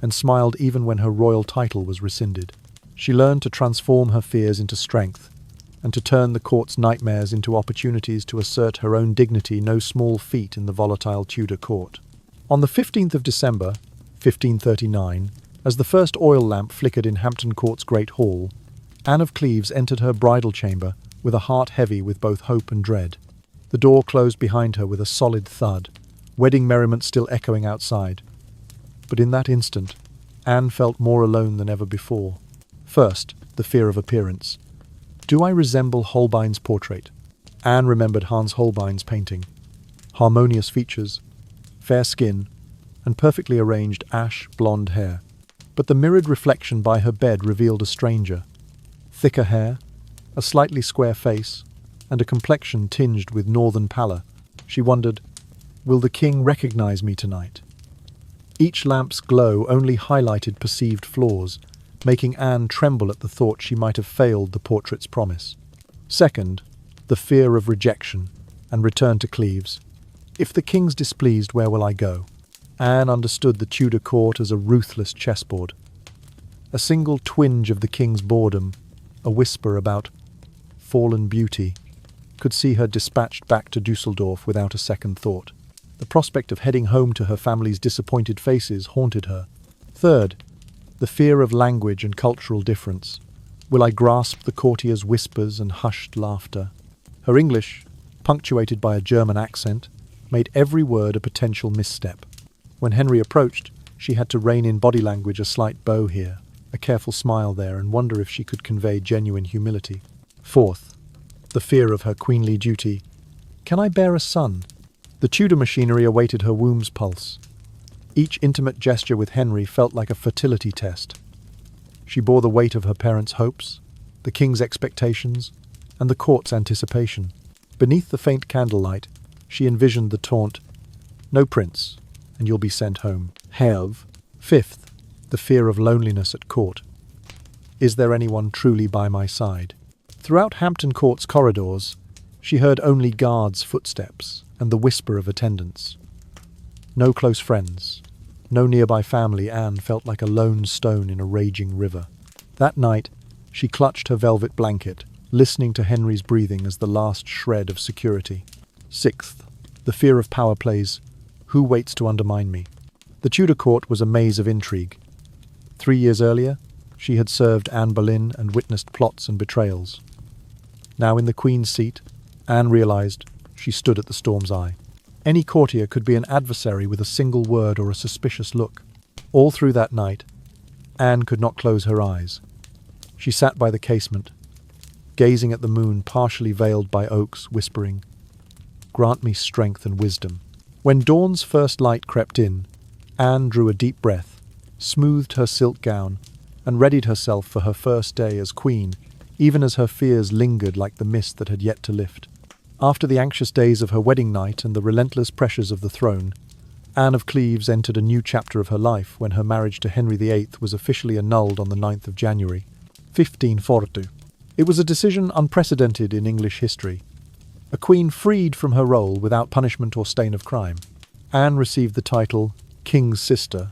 [SPEAKER 3] and smiled even when her royal title was rescinded. She learned to transform her fears into strength, and to turn the court's nightmares into opportunities to assert her own dignity, no small feat in the volatile Tudor court. On the 15th of December, 1539, as the first oil lamp flickered in Hampton Court's Great Hall, Anne of Cleves entered her bridal chamber with a heart heavy with both hope and dread. The door closed behind her with a solid thud, wedding merriment still echoing outside. But in that instant, Anne felt more alone than ever before. First, the fear of appearance. Do I resemble Holbein's portrait? Anne remembered Hans Holbein's painting. Harmonious features, fair skin, and perfectly arranged ash-blonde hair. But the mirrored reflection by her bed revealed a stranger. Thicker hair, a slightly square face, and a complexion tinged with northern pallor. She wondered, will the king recognize me tonight? Each lamp's glow only highlighted perceived flaws, making Anne tremble at the thought she might have failed the portrait's promise. Second, the fear of rejection and return to Cleves. If the king's displeased, where will I go? Anne understood the Tudor court as a ruthless chessboard. A single twinge of the king's boredom, a whisper about fallen beauty, could see her dispatched back to Dusseldorf without a second thought. The prospect of heading home to her family's disappointed faces haunted her. Third, the fear of language and cultural difference. Will I grasp the courtiers' whispers and hushed laughter? Her English, punctuated by a German accent, made every word a potential misstep. When Henry approached, she had to rein in body language, a slight bow here, a careful smile there, and wonder if she could convey genuine humility. Fourth, the fear of her queenly duty. Can I bear a son? The Tudor machinery awaited her womb's pulse. Each intimate gesture with Henry felt like a fertility test. She bore the weight of her parents' hopes, the king's expectations, and the court's anticipation. Beneath the faint candlelight, she envisioned the taunt, "No prince, and you'll be sent home." Have. Fifth, the fear of loneliness at court. Is there anyone truly by my side? Throughout Hampton Court's corridors, she heard only guards' footsteps and the whisper of attendants. No close friends, no nearby family. Anne felt like a lone stone in a raging river. That night, she clutched her velvet blanket, listening to Henry's breathing as the last shred of security. Sixth, the fear of power plays. Who waits to undermine me? The Tudor court was a maze of intrigue. 3 years earlier, she had served Anne Boleyn and witnessed plots and betrayals. Now in the Queen's seat, Anne realized she stood at the storm's eye. Any courtier could be an adversary with a single word or a suspicious look. All through that night, Anne could not close her eyes. She sat by the casement, gazing at the moon partially veiled by oaks, whispering, "Grant me strength and wisdom." When dawn's first light crept in, Anne drew a deep breath, smoothed her silk gown, and readied herself for her first day as queen, even as her fears lingered like the mist that had yet to lift. After the anxious days of her wedding night and the relentless pressures of the throne, Anne of Cleves entered a new chapter of her life when her marriage to Henry VIII was officially annulled on the 9th of January, 1542. It was a decision unprecedented in English history. A queen freed from her role without punishment or stain of crime. Anne received the title King's Sister,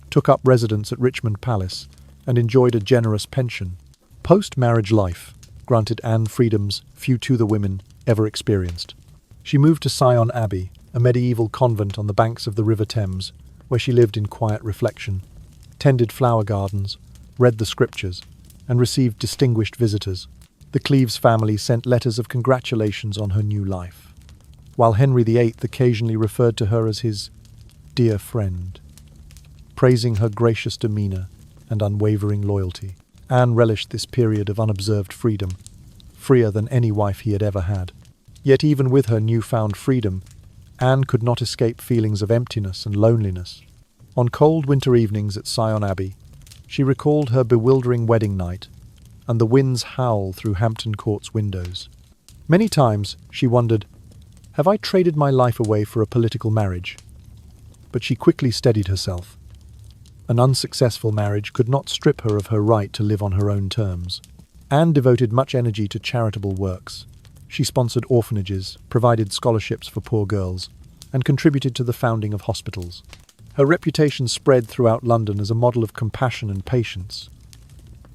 [SPEAKER 3] took up residence at Richmond Palace, and enjoyed a generous pension. Post-marriage life granted Anne freedoms few Tudor women ever experienced. She moved to Syon Abbey, a medieval convent on the banks of the River Thames, where she lived in quiet reflection, tended flower gardens, read the scriptures, and received distinguished visitors. The Cleves family sent letters of congratulations on her new life, while Henry VIII occasionally referred to her as his dear friend, praising her gracious demeanour and unwavering loyalty. Anne relished this period of unobserved freedom, freer than any wife he had ever had. Yet even with her newfound freedom, Anne could not escape feelings of emptiness and loneliness. On cold winter evenings at Syon Abbey, she recalled her bewildering wedding night and the wind's howl through Hampton Court's windows. Many times she wondered, have I traded my life away for a political marriage? But she quickly steadied herself. An unsuccessful marriage could not strip her of her right to live on her own terms. Anne devoted much energy to charitable works. She sponsored orphanages, provided scholarships for poor girls, and contributed to the founding of hospitals. Her reputation spread throughout London as a model of compassion and patience.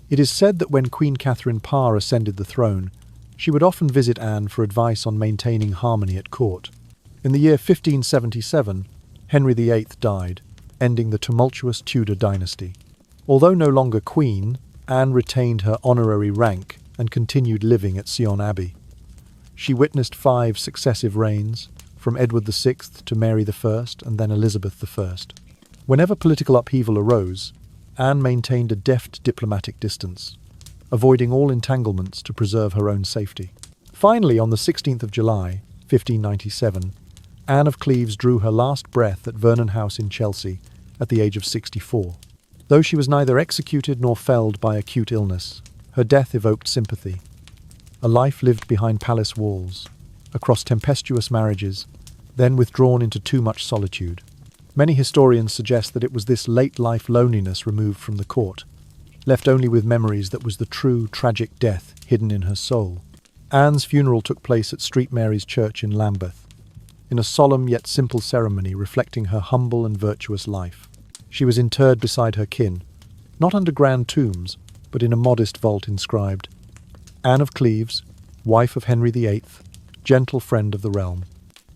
[SPEAKER 3] It is said that when Queen Catherine Parr ascended the throne, she would often visit Anne for advice on maintaining harmony at court. In the year 1577, Henry VIII died, ending the tumultuous Tudor dynasty. Although no longer queen, Anne retained her honorary rank and continued living at Syon Abbey. She witnessed 5 successive reigns, from Edward VI to Mary I and then Elizabeth I. Whenever political upheaval arose, Anne maintained a deft diplomatic distance. avoiding all entanglements to preserve her own safety. Finally, on the 16th of July, 1597, Anne of Cleves drew her last breath at Vernon House in Chelsea at the age of 64. Though she was neither executed nor felled by acute illness, her death evoked sympathy. A life lived behind palace walls, across tempestuous marriages, then withdrawn into too much solitude. Many historians suggest that it was this late-life loneliness removed from the court, left only with memories that was the true, tragic death hidden in her soul. Anne's funeral took place at St Mary's Church in Lambeth, in a solemn yet simple ceremony reflecting her humble and virtuous life. She was interred beside her kin, not under grand tombs, but in a modest vault inscribed, Anne of Cleves, wife of Henry VIII, gentle friend of the realm.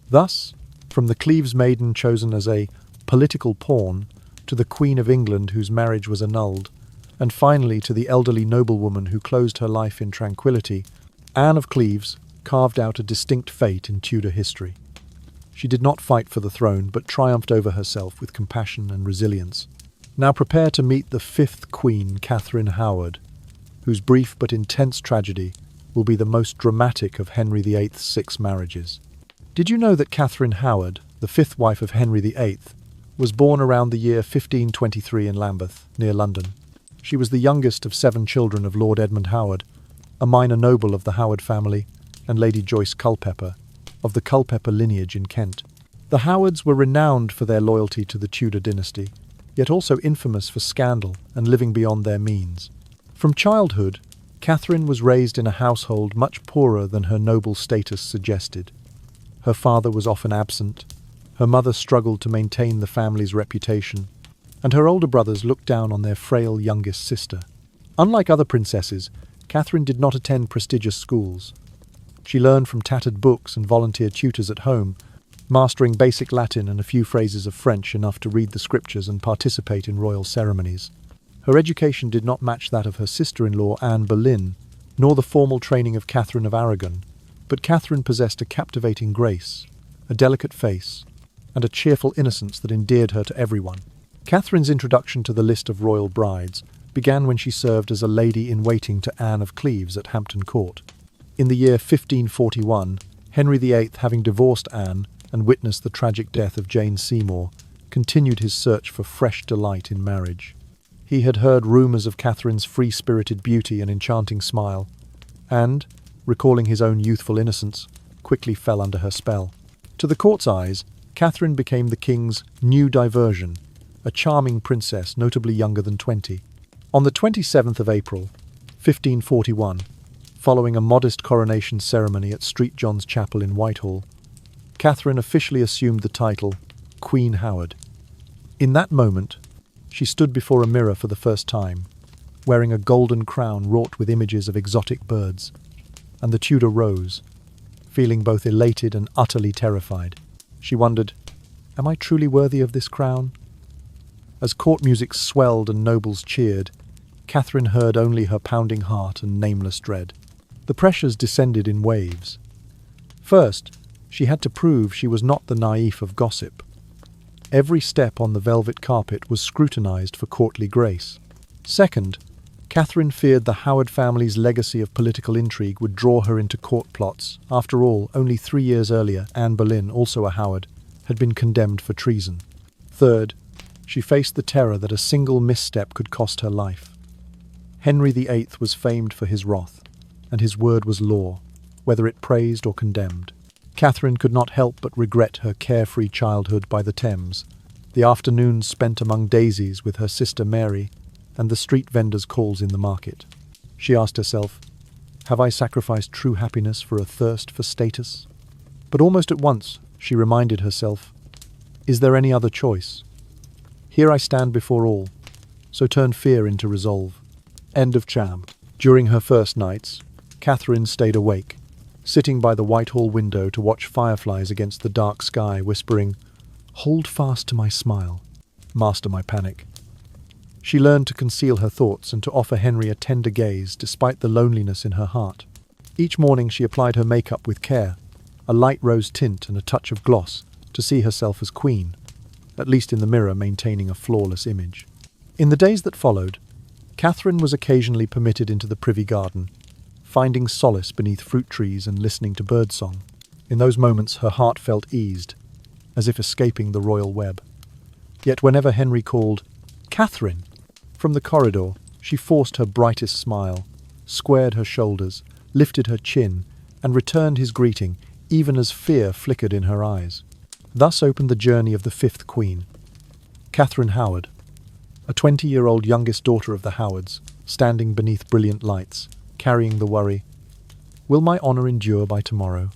[SPEAKER 3] Thus, from the Cleves maiden chosen as a political pawn, to the Queen of England whose marriage was annulled, and finally to the elderly noblewoman who closed her life in tranquility, Anne of Cleves carved out a distinct fate in Tudor history. She did not fight for the throne, but triumphed over herself with compassion and resilience. Now prepare to meet the fifth Queen, Catherine Howard, whose brief but intense tragedy will be the most dramatic of Henry VIII's 6 marriages. Did you know that Catherine Howard, the fifth wife of Henry VIII, was born around the year 1523 in Lambeth, near London? She was the youngest of 7 children of Lord Edmund Howard, a minor noble of the Howard family, and Lady Joyce Culpeper, of the Culpeper lineage in Kent. The Howards were renowned for their loyalty to the Tudor dynasty, yet also infamous for scandal and living beyond their means. From childhood, Catherine was raised in a household much poorer than her noble status suggested. Her father was often absent, her mother struggled to maintain the family's reputation, and her older brothers looked down on their frail youngest sister. Unlike other princesses, Catherine did not attend prestigious schools. She learned from tattered books and volunteer tutors at home, mastering basic Latin and a few phrases of French enough to read the scriptures and participate in royal ceremonies. Her education did not match that of her sister-in-law Anne Boleyn, nor the formal training of Catherine of Aragon, but Catherine possessed a captivating grace, a delicate face, and a cheerful innocence that endeared her to everyone. Catherine's introduction to the list of royal brides began when she served as a lady-in-waiting to Anne of Cleves at Hampton Court. In the year 1541, Henry VIII, having divorced Anne and witnessed the tragic death of Jane Seymour, continued his search for fresh delight in marriage. He had heard rumours of Catherine's free-spirited beauty and enchanting smile, and, recalling his own youthful innocence, quickly fell under her spell. To the court's eyes, Catherine became the king's new diversion, a charming princess notably younger than 20. On the 27th of April, 1541, following a modest coronation ceremony at St John's Chapel in Whitehall, Catherine officially assumed the title Queen Howard. In that moment, she stood before a mirror for the first time, wearing a golden crown wrought with images of exotic birds, and the Tudor rose, feeling both elated and utterly terrified. She wondered, "Am I truly worthy of this crown?" As court music swelled and nobles cheered, Catherine heard only her pounding heart and nameless dread. The pressures descended in waves. First, she had to prove she was not the naïf of gossip. Every step on the velvet carpet was scrutinized for courtly grace. Second, Catherine feared the Howard family's legacy of political intrigue would draw her into court plots. After all, only 3 years earlier, Anne Boleyn, also a Howard, had been condemned for treason. Third, she faced the terror that a single misstep could cost her life. Henry VIII was famed for his wrath, and his word was law, whether it praised or condemned. Catherine could not help but regret her carefree childhood by the Thames, the afternoons spent among daisies with her sister Mary, and the street vendors' calls in the market. She asked herself, "Have I sacrificed true happiness for a thirst for status?" But almost at once, she reminded herself, "Is there any other choice? Here I stand before all, so turn fear into resolve." End of cham. During her first nights, Catherine stayed awake, sitting by the Whitehall window to watch fireflies against the dark sky, whispering, "Hold fast to my smile, master my panic." She learned to conceal her thoughts and to offer Henry a tender gaze despite the loneliness in her heart. Each morning she applied her makeup with care, a light rose tint and a touch of gloss, to see herself as queen, at least in the mirror maintaining a flawless image. In the days that followed, Catherine was occasionally permitted into the privy garden, finding solace beneath fruit trees and listening to birdsong. In those moments her heart felt eased, as if escaping the royal web. Yet whenever Henry called, "Catherine!" from the corridor, she forced her brightest smile, squared her shoulders, lifted her chin, and returned his greeting, even as fear flickered in her eyes. Thus opened the journey of the fifth Queen, Catherine Howard, a 20-year-old youngest daughter of the Howards, standing beneath brilliant lights, carrying the worry, "Will my honour endure by tomorrow?"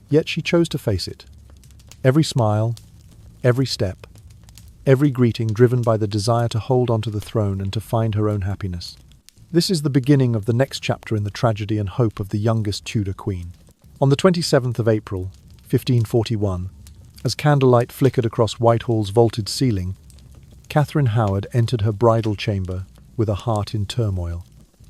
[SPEAKER 3] Yet she chose to face it. Every smile, every step, every greeting driven by the desire to hold onto the throne and to find her own happiness. This is the beginning of the next chapter in the tragedy and hope of the youngest Tudor queen. On the 27th of April, 1541, as candlelight flickered across Whitehall's vaulted ceiling, Catherine Howard entered her bridal chamber with a heart in turmoil.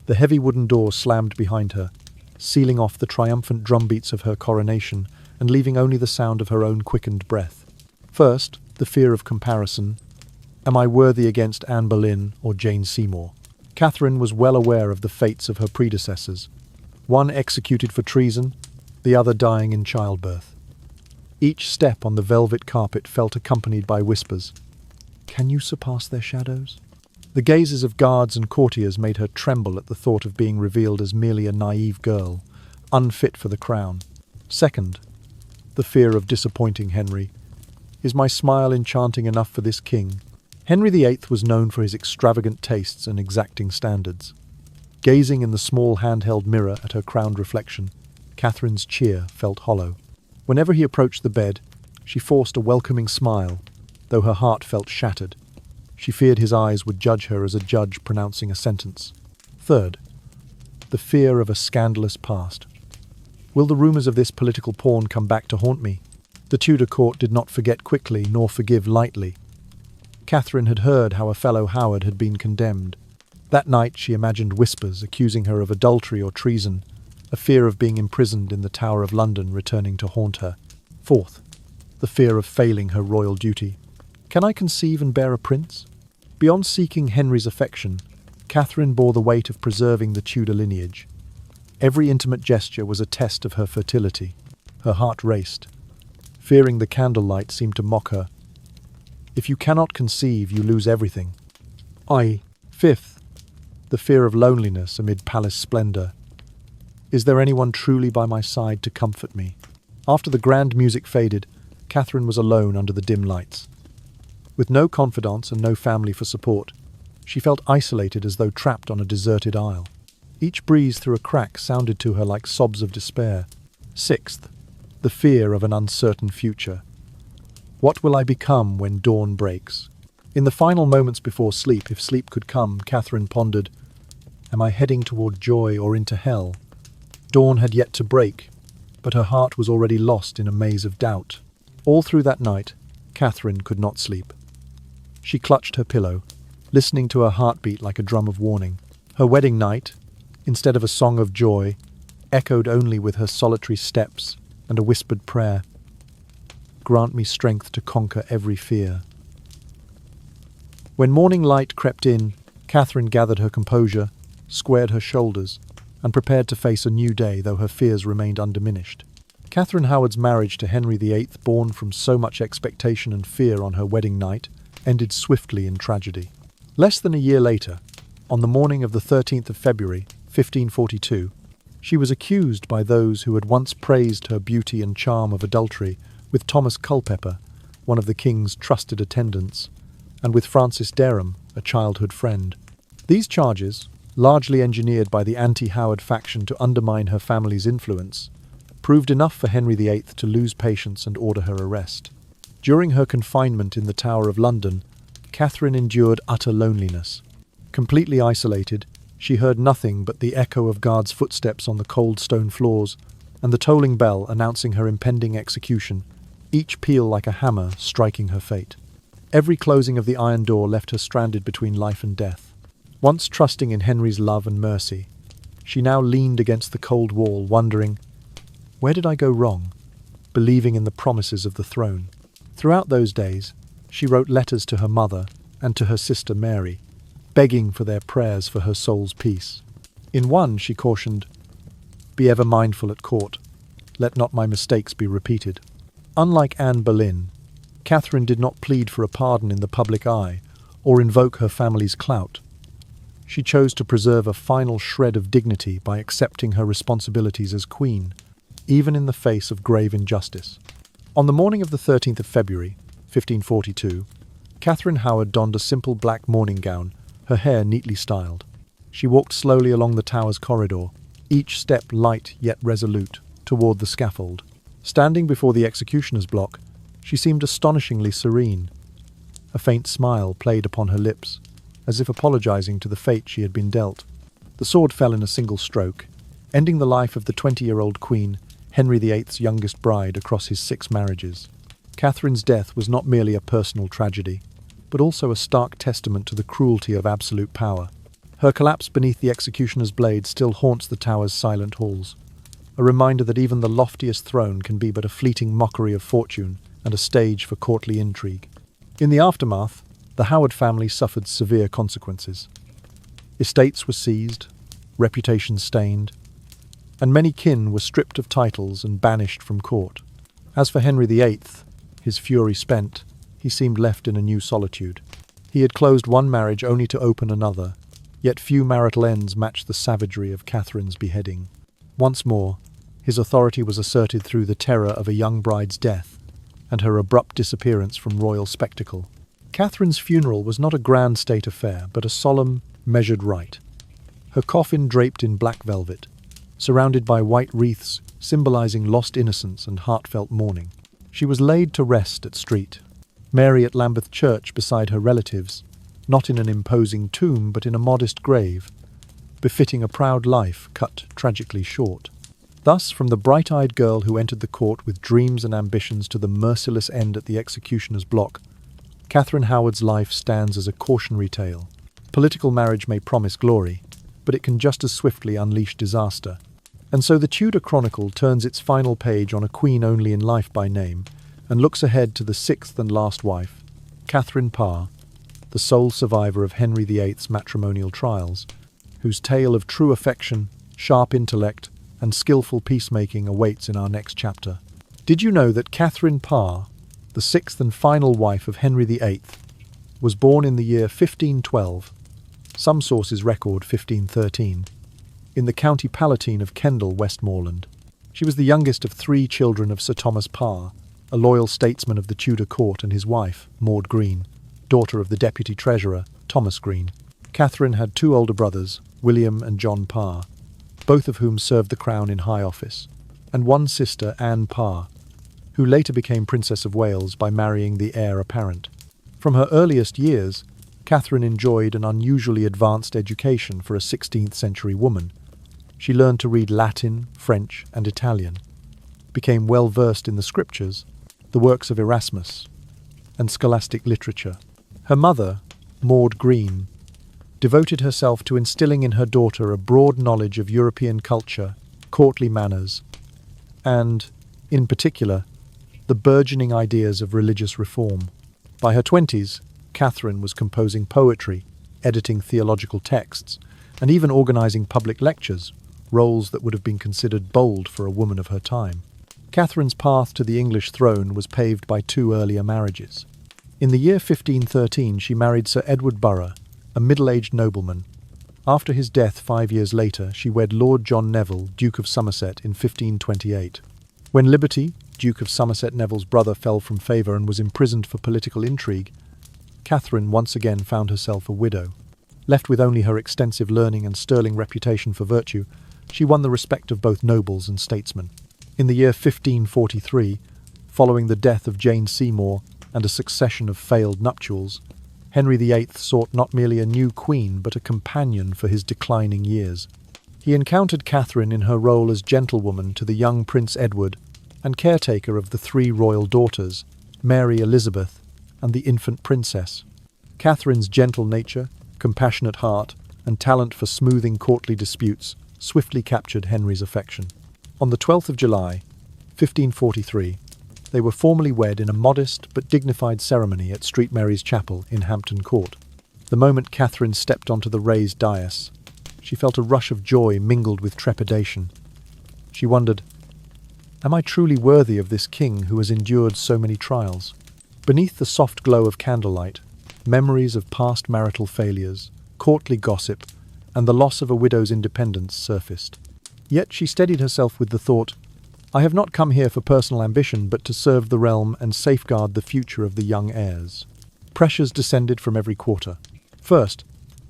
[SPEAKER 3] The heavy wooden door slammed behind her, sealing off the triumphant drumbeats of her coronation and leaving only the sound of her own quickened breath. First, the fear of comparison. Am I worthy against Anne Boleyn or Jane Seymour? Catherine was well aware of the fates of her predecessors, one executed for treason, the other dying in childbirth. Each step on the velvet carpet felt accompanied by whispers. Can you surpass their shadows? The gazes of guards and courtiers made her tremble at the thought of being revealed as merely a naive girl, unfit for the crown. Second, the fear of disappointing Henry. Is my smile enchanting enough for this king? Henry VIII was known for his extravagant tastes and exacting standards. Gazing in the small handheld mirror at her crowned reflection, Catherine's cheer felt hollow. Whenever he approached the bed, she forced a welcoming smile, though her heart felt shattered. She feared his eyes would judge her as a judge pronouncing a sentence. Third, the fear of a scandalous past. Will the rumours of this political pawn come back to haunt me? The Tudor court did not forget quickly nor forgive lightly. Catherine had heard how a fellow Howard had been condemned. That night she imagined whispers accusing her of adultery or treason, a fear of being imprisoned in the Tower of London returning to haunt her. Fourth, the fear of failing her royal duty. Can I conceive and bear a prince? Beyond seeking Henry's affection, Catherine bore the weight of preserving the Tudor lineage. Every intimate gesture was a test of her fertility. Her heart raced. Fearing the candlelight seemed to mock her. If you cannot conceive, you lose everything. Fifth, the fear of loneliness amid palace splendour. Is there anyone truly by my side to comfort me? After the grand music faded, Catherine was alone under the dim lights. With no confidants and no family for support, she felt isolated as though trapped on a deserted isle. Each breeze through a crack sounded to her like sobs of despair. Sixth, the fear of an uncertain future. What will I become when dawn breaks? In the final moments before sleep, if sleep could come, Catherine pondered, am I heading toward joy or into hell? Dawn had yet to break, but her heart was already lost in a maze of doubt. All through that night, Catherine could not sleep. She clutched her pillow, listening to her heartbeat like a drum of warning. Her wedding night, instead of a song of joy, echoed only with her solitary steps and a whispered prayer. Grant me strength to conquer every fear. When morning light crept in, Catherine gathered her composure, squared her shoulders, and prepared to face a new day, though her fears remained undiminished. Catherine Howard's marriage to Henry VIII, born from so much expectation and fear on her wedding night, ended swiftly in tragedy. Less than a year later, on the morning of the 13th of February, 1542, she was accused by those who had once praised her beauty and charm of adultery with Thomas Culpeper, one of the king's trusted attendants, and with Francis Derham, a childhood friend. These charges, largely engineered by the anti-Howard faction to undermine her family's influence, proved enough for Henry VIII to lose patience and order her arrest. During her confinement in the Tower of London, Catherine endured utter loneliness. Completely isolated, she heard nothing but the echo of guards' footsteps on the cold stone floors and the tolling bell announcing her impending execution, each peal like a hammer striking her fate. Every closing of the iron door left her stranded between life and death. Once trusting in Henry's love and mercy, she now leaned against the cold wall, wondering, where did I go wrong? Believing in the promises of the throne. Throughout those days, she wrote letters to her mother and to her sister Mary, begging for their prayers for her soul's peace. In one, she cautioned, "Be ever mindful at court. Let not my mistakes be repeated." Unlike Anne Boleyn, Catherine did not plead for a pardon in the public eye or invoke her family's clout. She chose to preserve a final shred of dignity by accepting her responsibilities as queen, even in the face of grave injustice. On the morning of the 13th of February, 1542, Catherine Howard donned a simple black morning gown, her hair neatly styled. She walked slowly along the tower's corridor, each step light yet resolute, toward the scaffold. Standing before the executioner's block, she seemed astonishingly serene. A faint smile played upon her lips, as if apologizing to the fate she had been dealt. The sword fell in a single stroke, ending the life of the 20-year-old queen, Henry VIII's youngest bride across his 6 marriages. Catherine's death was not merely a personal tragedy, but also a stark testament to the cruelty of absolute power. Her collapse beneath the executioner's blade still haunts the tower's silent halls, a reminder that even the loftiest throne can be but a fleeting mockery of fortune and a stage for courtly intrigue. In the aftermath, the Howard family suffered severe consequences. Estates were seized, reputations stained, and many kin were stripped of titles and banished from court. As for Henry VIII, his fury spent, he seemed left in a new solitude. He had closed one marriage only to open another, yet few marital ends matched the savagery of Catherine's beheading. Once more, his authority was asserted through the terror of a young bride's death and her abrupt disappearance from royal spectacle. Catherine's funeral was not a grand state affair, but a solemn, measured rite. Her coffin draped in black velvet, surrounded by white wreaths symbolizing lost innocence and heartfelt mourning. She was laid to rest at Street, Mary at Lambeth Church beside her relatives, not in an imposing tomb but in a modest grave, befitting a proud life cut tragically short. Thus, from the bright-eyed girl who entered the court with dreams and ambitions to the merciless end at the executioner's block, Catherine Howard's life stands as a cautionary tale. Political marriage may promise glory, but it can just as swiftly unleash disaster. And so the Tudor Chronicle turns its final page on a queen only in life by name, and looks ahead to the 6th and last wife, Catherine Parr, the sole survivor of Henry VIII's matrimonial trials, whose tale of true affection, sharp intellect, and skillful peacemaking awaits in our next chapter. Did you know that Catherine Parr, the 6th and final wife of Henry VIII, was born in the year 1512, some sources record 1513, in the County Palatine of Kendal, Westmoreland? She was the youngest of 3 children of Sir Thomas Parr, a loyal statesman of the Tudor court, and his wife, Maud Green, daughter of the Deputy Treasurer, Thomas Green. Catherine had 2 older brothers, William and John Parr, both of whom served the crown in high office, and one sister, Anne Parr, who later became Princess of Wales by marrying the heir apparent. From her earliest years, Catherine enjoyed an unusually advanced education for a 16th century woman. She learned to read Latin, French, and Italian, became well versed in the scriptures, the works of Erasmus, and scholastic literature. Her mother, Maud Green, devoted herself to instilling in her daughter a broad knowledge of European culture, courtly manners, and, in particular, the burgeoning ideas of religious reform. By her 20s, Catherine was composing poetry, editing theological texts, and even organizing public lectures, roles that would have been considered bold for a woman of her time. Catherine's path to the English throne was paved by 2 earlier marriages. In the year 1513, she married Sir Edward Burgh, a middle-aged nobleman. After his death 5 years later, she wed Lord John Neville, Duke of Somerset, in 1528. When Liberty, Duke of Somerset Neville's brother, fell from favour and was imprisoned for political intrigue, Catherine once again found herself a widow. Left with only her extensive learning and sterling reputation for virtue, she won the respect of both nobles and statesmen. In the year 1543, following the death of Jane Seymour and a succession of failed nuptials, Henry VIII sought not merely a new queen but a companion for his declining years. He encountered Catherine in her role as gentlewoman to the young Prince Edward and caretaker of the 3 royal daughters, Mary, Elizabeth, and the infant princess. Catherine's gentle nature, compassionate heart, and talent for smoothing courtly disputes swiftly captured Henry's affection. On the 12th of July, 1543, they were formally wed in a modest but dignified ceremony at St. Mary's Chapel in Hampton Court. The moment Catherine stepped onto the raised dais, she felt a rush of joy mingled with trepidation. She wondered, am I truly worthy of this king who has endured so many trials? Beneath the soft glow of candlelight, memories of past marital failures, courtly gossip, and the loss of a widow's independence surfaced. Yet she steadied herself with the thought, I have not come here for personal ambition, but to serve the realm and safeguard the future of the young heirs. Pressures descended from every quarter. First,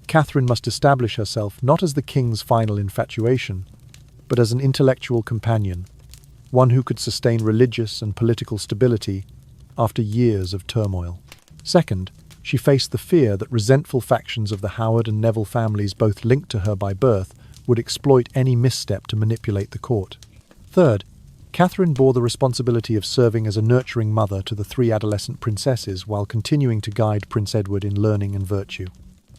[SPEAKER 3] Catherine must establish herself not as the king's final infatuation, but as an intellectual companion, one who could sustain religious and political stability after years of turmoil. Second, she faced the fear that resentful factions of the Howard and Neville families, both linked to her by birth, would exploit any misstep to manipulate the court. Third, Catherine bore the responsibility of serving as a nurturing mother to the three adolescent princesses while continuing to guide Prince Edward in learning and virtue.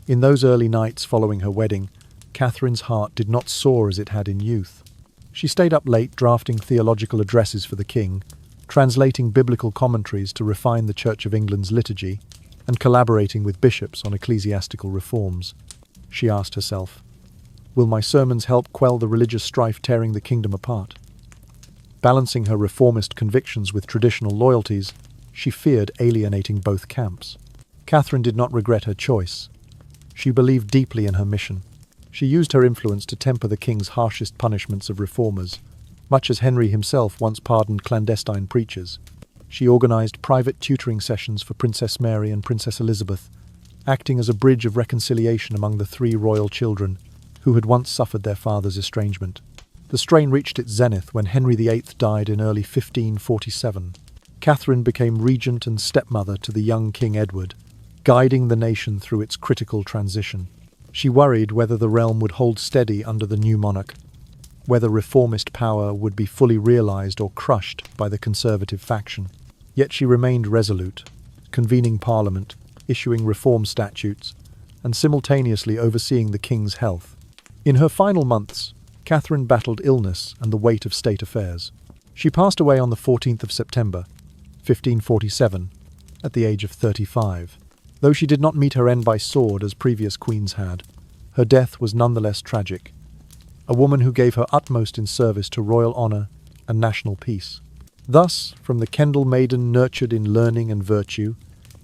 [SPEAKER 3] In those early nights following her wedding, Catherine's heart did not soar as it had in youth. She stayed up late drafting theological addresses for the king, translating biblical commentaries to refine the Church of England's liturgy, and collaborating with bishops on ecclesiastical reforms. She asked herself, will my sermons help quell the religious strife tearing the kingdom apart? Balancing her reformist convictions with traditional loyalties, she feared alienating both camps. Catherine did not regret her choice. She believed deeply in her mission. She used her influence to temper the king's harshest punishments of reformers, much as Henry himself once pardoned clandestine preachers. She organized private tutoring sessions for Princess Mary and Princess Elizabeth, acting as a bridge of reconciliation among the three royal children who had once suffered their father's estrangement. The strain reached its zenith when Henry VIII died in early 1547. Catherine became regent and stepmother to the young King Edward, guiding the nation through its critical transition. She worried whether the realm would hold steady under the new monarch, whether reformist power would be fully realized or crushed by the conservative faction. Yet she remained resolute, convening Parliament, issuing reform statutes, and simultaneously overseeing the king's health. In her final months, Catherine battled illness and the weight of state affairs. She passed away on the 14th of September, 1547, at the age of 35. Though she did not meet her end by sword as previous queens had, her death was nonetheless tragic. A woman who gave her utmost in service to royal honour and national peace. Thus, from the Kendal maiden nurtured in learning and virtue,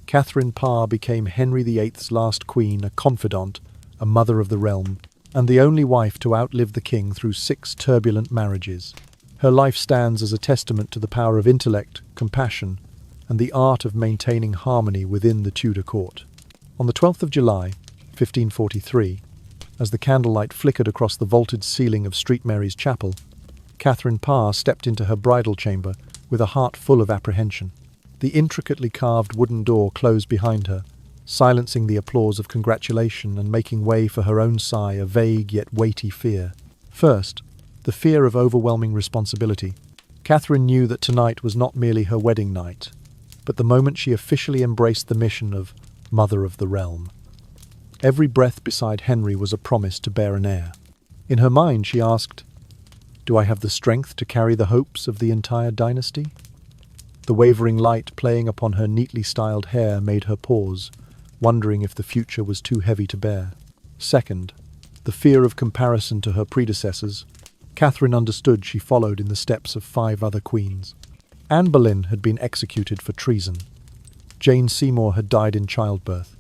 [SPEAKER 3] Catherine Parr became Henry VIII's last queen, a confidant, a mother of the realm, and the only wife to outlive the king through 6 turbulent marriages. Her life stands as a testament to the power of intellect, compassion, and the art of maintaining harmony within the Tudor court. On the 12th of July, 1543, as the candlelight flickered across the vaulted ceiling of St. Mary's Chapel, Catherine Parr stepped into her bridal chamber with a heart full of apprehension. The intricately carved wooden door closed behind her, silencing the applause of congratulation and making way for her own sigh of vague yet weighty fear. First, the fear of overwhelming responsibility. Catherine knew that tonight was not merely her wedding night, but the moment she officially embraced the mission of Mother of the Realm. Every breath beside Henry was a promise to bear an heir. In her mind, she asked, do I have the strength to carry the hopes of the entire dynasty? The wavering light playing upon her neatly styled hair made her pause, wondering if the future was too heavy to bear. Second, the fear of comparison to her predecessors. Catherine understood she followed in the steps of 5 other queens. Anne Boleyn had been executed for treason. Jane Seymour had died in childbirth.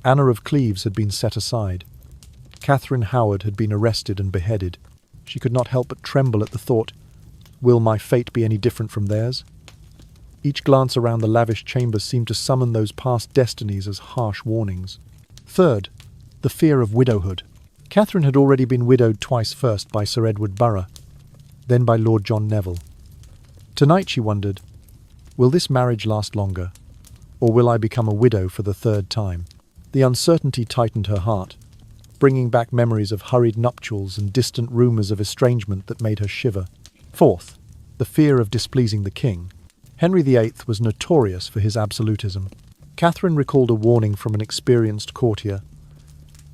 [SPEAKER 3] Anna of Cleves had been set aside. Catherine Howard had been arrested and beheaded. She could not help but tremble at the thought, will my fate be any different from theirs? Each glance around the lavish chamber seemed to summon those past destinies as harsh warnings. Third, the fear of widowhood. Catherine had already been widowed twice, first by Sir Edward Burgh, then by Lord John Neville. Tonight, she wondered, will this marriage last longer, or will I become a widow for the 3rd time? The uncertainty tightened her heart, bringing back memories of hurried nuptials and distant rumours of estrangement that made her shiver. Fourth, the fear of displeasing the king. Henry VIII was notorious for his absolutism. Catherine recalled a warning from an experienced courtier.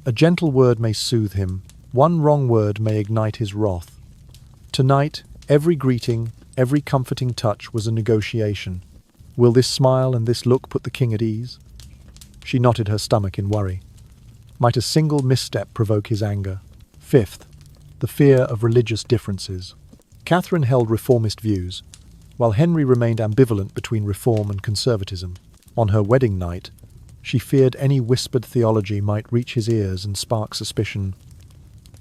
[SPEAKER 3] A gentle word may soothe him, one wrong word may ignite his wrath. Tonight, every greeting, every comforting touch was a negotiation. Will this smile and this look put the king at ease? She knotted her stomach in worry. Might a single misstep provoke his anger? Fifth, the fear of religious differences. Catherine held reformist views, while Henry remained ambivalent between reform and conservatism. On her wedding night, she feared any whispered theology might reach his ears and spark suspicion.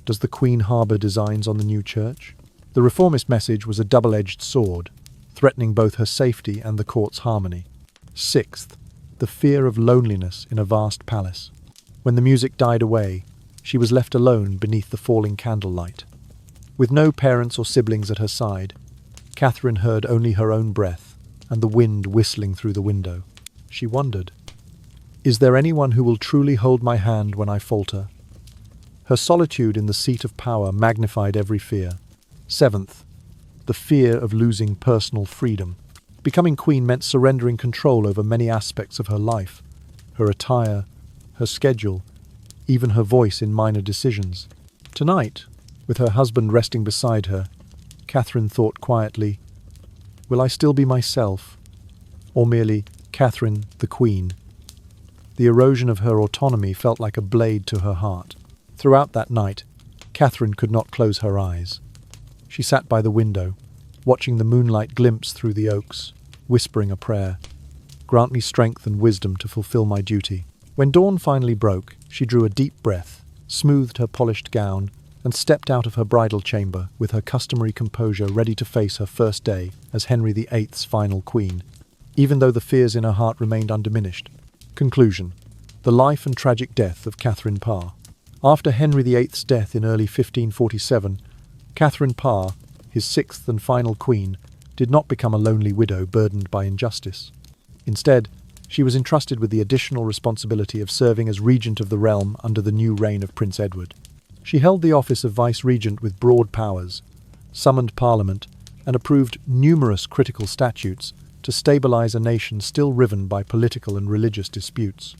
[SPEAKER 3] Does the Queen harbour designs on the new church? The reformist message was a double-edged sword, threatening both her safety and the court's harmony. Sixth, the fear of loneliness in a vast palace. When the music died away, she was left alone beneath the falling candlelight. With no parents or siblings at her side, Catherine heard only her own breath and the wind whistling through the window. She wondered, is there anyone who will truly hold my hand when I falter? Her solitude in the seat of power magnified every fear. Seventh, the fear of losing personal freedom. Becoming queen meant surrendering control over many aspects of her life, her attire, her schedule, even her voice in minor decisions. Tonight, with her husband resting beside her, Catherine thought quietly, will I still be myself, or merely Catherine the Queen? The erosion of her autonomy felt like a blade to her heart. Throughout that night, Catherine could not close her eyes. She sat by the window, watching the moonlight glimpse through the oaks, whispering a prayer. Grant me strength and wisdom to fulfill my duty. When dawn finally broke, she drew a deep breath, smoothed her polished gown, and stepped out of her bridal chamber with her customary composure ready to face her first day as Henry VIII's final queen, even though the fears in her heart remained undiminished. Conclusion: the life and tragic death of Catherine Parr. After Henry VIII's death in early 1547, Catherine Parr, his sixth and final queen, did not become a lonely widow burdened by injustice. Instead, she was entrusted with the additional responsibility of serving as regent of the realm under the new reign of Prince Edward. She held the office of vice-regent with broad powers, summoned Parliament, and approved numerous critical statutes to stabilise a nation still riven by political and religious disputes.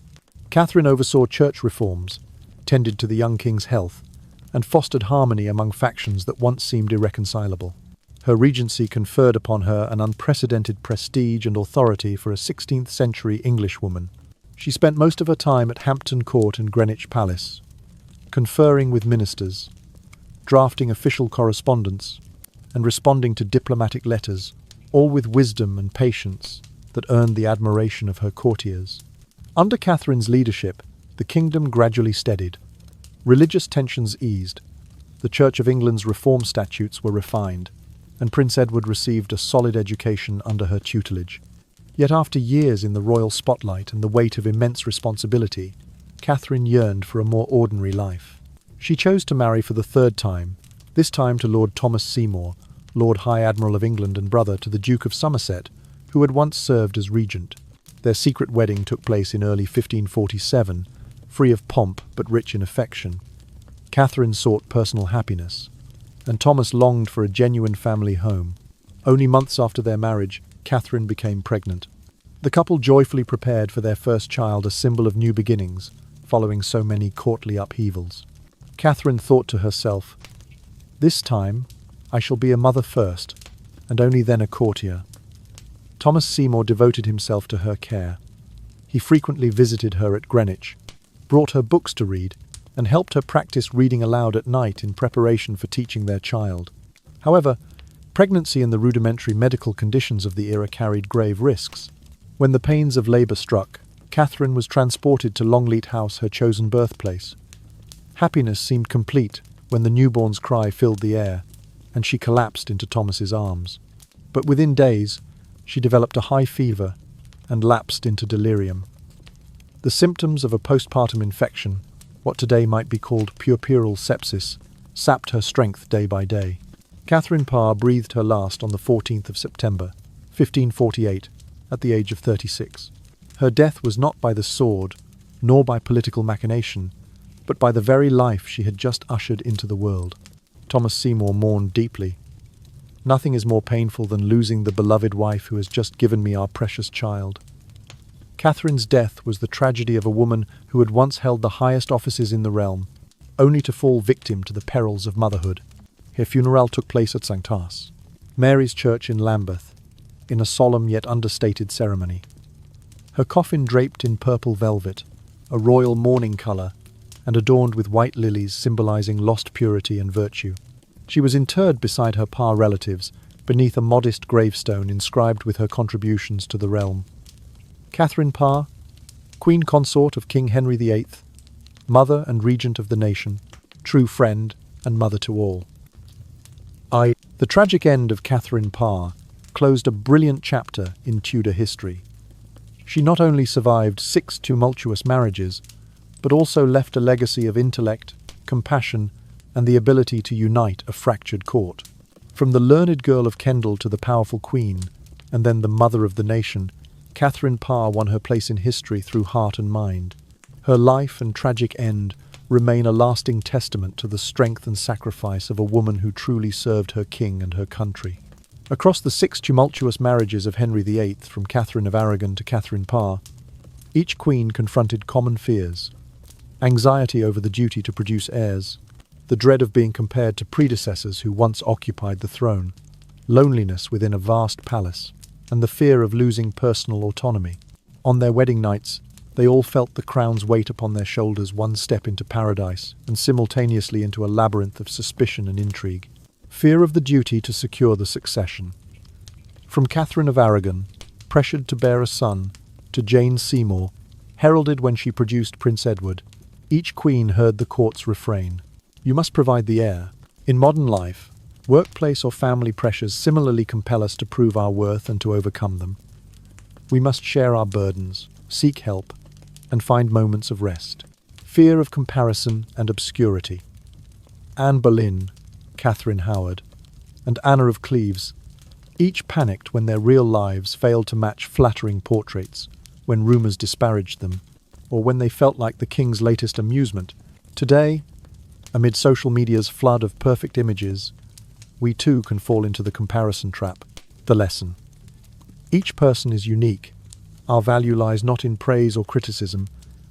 [SPEAKER 3] Catherine oversaw church reforms, tended to the young king's health, and fostered harmony among factions that once seemed irreconcilable. Her regency conferred upon her an unprecedented prestige and authority for a 16th-century Englishwoman. She spent most of her time at Hampton Court and Greenwich Palace, conferring with ministers, drafting official correspondence, and responding to diplomatic letters, all with wisdom and patience that earned the admiration of her courtiers. Under Catherine's leadership, the kingdom gradually steadied. Religious tensions eased, the Church of England's reform statutes were refined, and Prince Edward received a solid education under her tutelage. Yet after years in the royal spotlight and the weight of immense responsibility, Catherine yearned for a more ordinary life. She chose to marry for the third time, this time to Lord Thomas Seymour, Lord High Admiral of England and brother to the Duke of Somerset, who had once served as regent. Their secret wedding took place in early 1547, free of pomp but rich in affection. Catherine sought personal happiness, and Thomas longed for a genuine family home. Only months after their marriage, Catherine became pregnant. The couple joyfully prepared for their first child, a symbol of new beginnings, following so many courtly upheavals. Catherine thought to herself, "This time, I shall be a mother first, and only then a courtier." Thomas Seymour devoted himself to her care. He frequently visited her at Greenwich, brought her books to read, and helped her practice reading aloud at night in preparation for teaching their child. However, pregnancy and the rudimentary medical conditions of the era carried grave risks. When the pains of labour struck, Catherine was transported to Longleat House, her chosen birthplace. Happiness seemed complete when the newborn's cry filled the air, and she collapsed into Thomas's arms. But within days, she developed a high fever and lapsed into delirium. The symptoms of a postpartum infection, what today might be called puerperal sepsis, sapped her strength day by day. Catherine Parr breathed her last on the 14th of September, 1548, at the age of 36. Her death was not by the sword, nor by political machination, but by the very life she had just ushered into the world. Thomas Seymour mourned deeply. "Nothing is more painful than losing the beloved wife who has just given me our precious child." Catherine's death was the tragedy of a woman who had once held the highest offices in the realm, only to fall victim to the perils of motherhood. Her funeral took place at St. Arse, Mary's Church in Lambeth, in a solemn yet understated ceremony. Her coffin draped in purple velvet, a royal mourning colour, and adorned with white lilies symbolizing lost purity and virtue. She was interred beside her Parr relatives, beneath a modest gravestone inscribed with her contributions to the realm. Catherine Parr, Queen Consort of King Henry VIII, Mother and Regent of the nation, true friend and mother to all. The tragic end of Catherine Parr closed a brilliant chapter in Tudor history. She not only survived 6 tumultuous marriages, but also left a legacy of intellect, compassion, and the ability to unite a fractured court. From the learned girl of Kendal to the powerful queen, and then the mother of the nation, Catherine Parr won her place in history through heart and mind. Her life and tragic end remain a lasting testament to the strength and sacrifice of a woman who truly served her king and her country. Across the 6 tumultuous marriages of Henry VIII, from Catherine of Aragon to Catherine Parr, each queen confronted common fears: anxiety over the duty to produce heirs, the dread of being compared to predecessors who once occupied the throne, loneliness within a vast palace, and the fear of losing personal autonomy. On their wedding nights, they all felt the crown's weight upon their shoulders, one step into paradise and simultaneously into a labyrinth of suspicion and intrigue. Fear of the duty to secure the succession. From Catherine of Aragon, pressured to bear a son, to Jane Seymour, heralded when she produced Prince Edward, each queen heard the court's refrain: you must provide the heir. In modern life, workplace or family pressures similarly compel us to prove our worth and to overcome them. We must share our burdens, seek help, and find moments of rest. Fear of comparison and obscurity. Anne Boleyn, Catherine Howard, and Anna of Cleves, each panicked when their real lives failed to match flattering portraits, when rumours disparaged them, or when they felt like the king's latest amusement. Today, amid social media's flood of perfect images, we too can fall into the comparison trap. The lesson: each person is unique. Our value lies not in praise or criticism,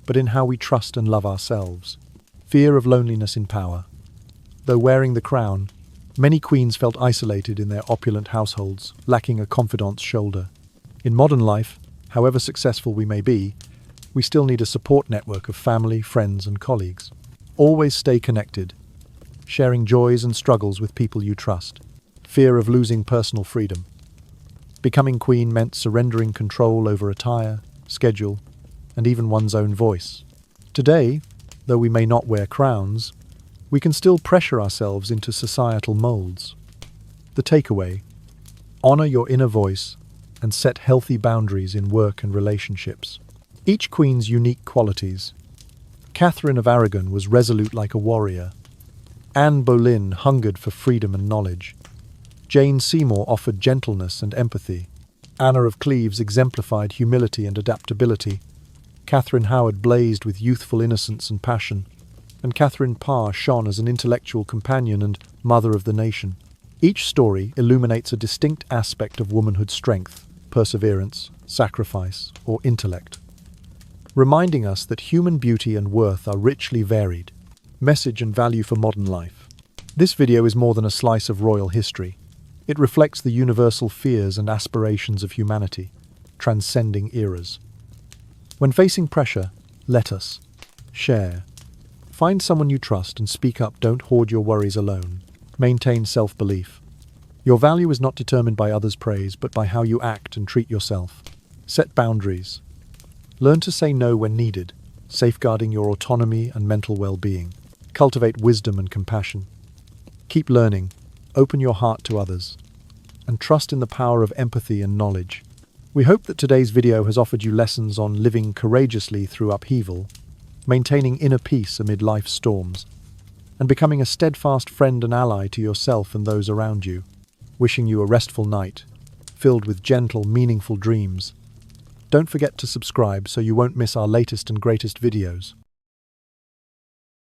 [SPEAKER 3] but in how we trust and love ourselves. Fear of loneliness in power. Though wearing the crown, many queens felt isolated in their opulent households, lacking a confidant's shoulder. In modern life, however successful we may be, we still need a support network of family, friends, and colleagues. Always stay connected, sharing joys and struggles with people you trust. Fear of losing personal freedom. Becoming queen meant surrendering control over attire, schedule, and even one's own voice. Today, though we may not wear crowns, we can still pressure ourselves into societal molds. The takeaway: honor your inner voice and set healthy boundaries in work and relationships. Each queen's unique qualities. Catherine of Aragon was resolute like a warrior. Anne Boleyn hungered for freedom and knowledge. Jane Seymour offered gentleness and empathy. Anna of Cleves exemplified humility and adaptability. Catherine Howard blazed with youthful innocence and passion. And Catherine Parr shone as an intellectual companion and mother of the nation. Each story illuminates a distinct aspect of womanhood's strength, perseverance, sacrifice, or intellect, reminding us that human beauty and worth are richly varied. Message and value for modern life. This video is more than a slice of royal history. It reflects the universal fears and aspirations of humanity, transcending eras. When facing pressure, let us share. Find someone you trust and speak up. Don't hoard your worries alone. Maintain self-belief. Your value is not determined by others' praise, but by how you act and treat yourself. Set boundaries. Learn to say no when needed, safeguarding your autonomy and mental well-being. Cultivate wisdom and compassion. Keep learning. Open your heart to others, and trust in the power of empathy and knowledge. We hope that today's video has offered you lessons on living courageously through upheaval, maintaining inner peace amid life's storms, and becoming a steadfast friend and ally to yourself and those around you. Wishing you a restful night, filled with gentle, meaningful dreams. Don't forget to subscribe so you won't miss our latest and greatest videos.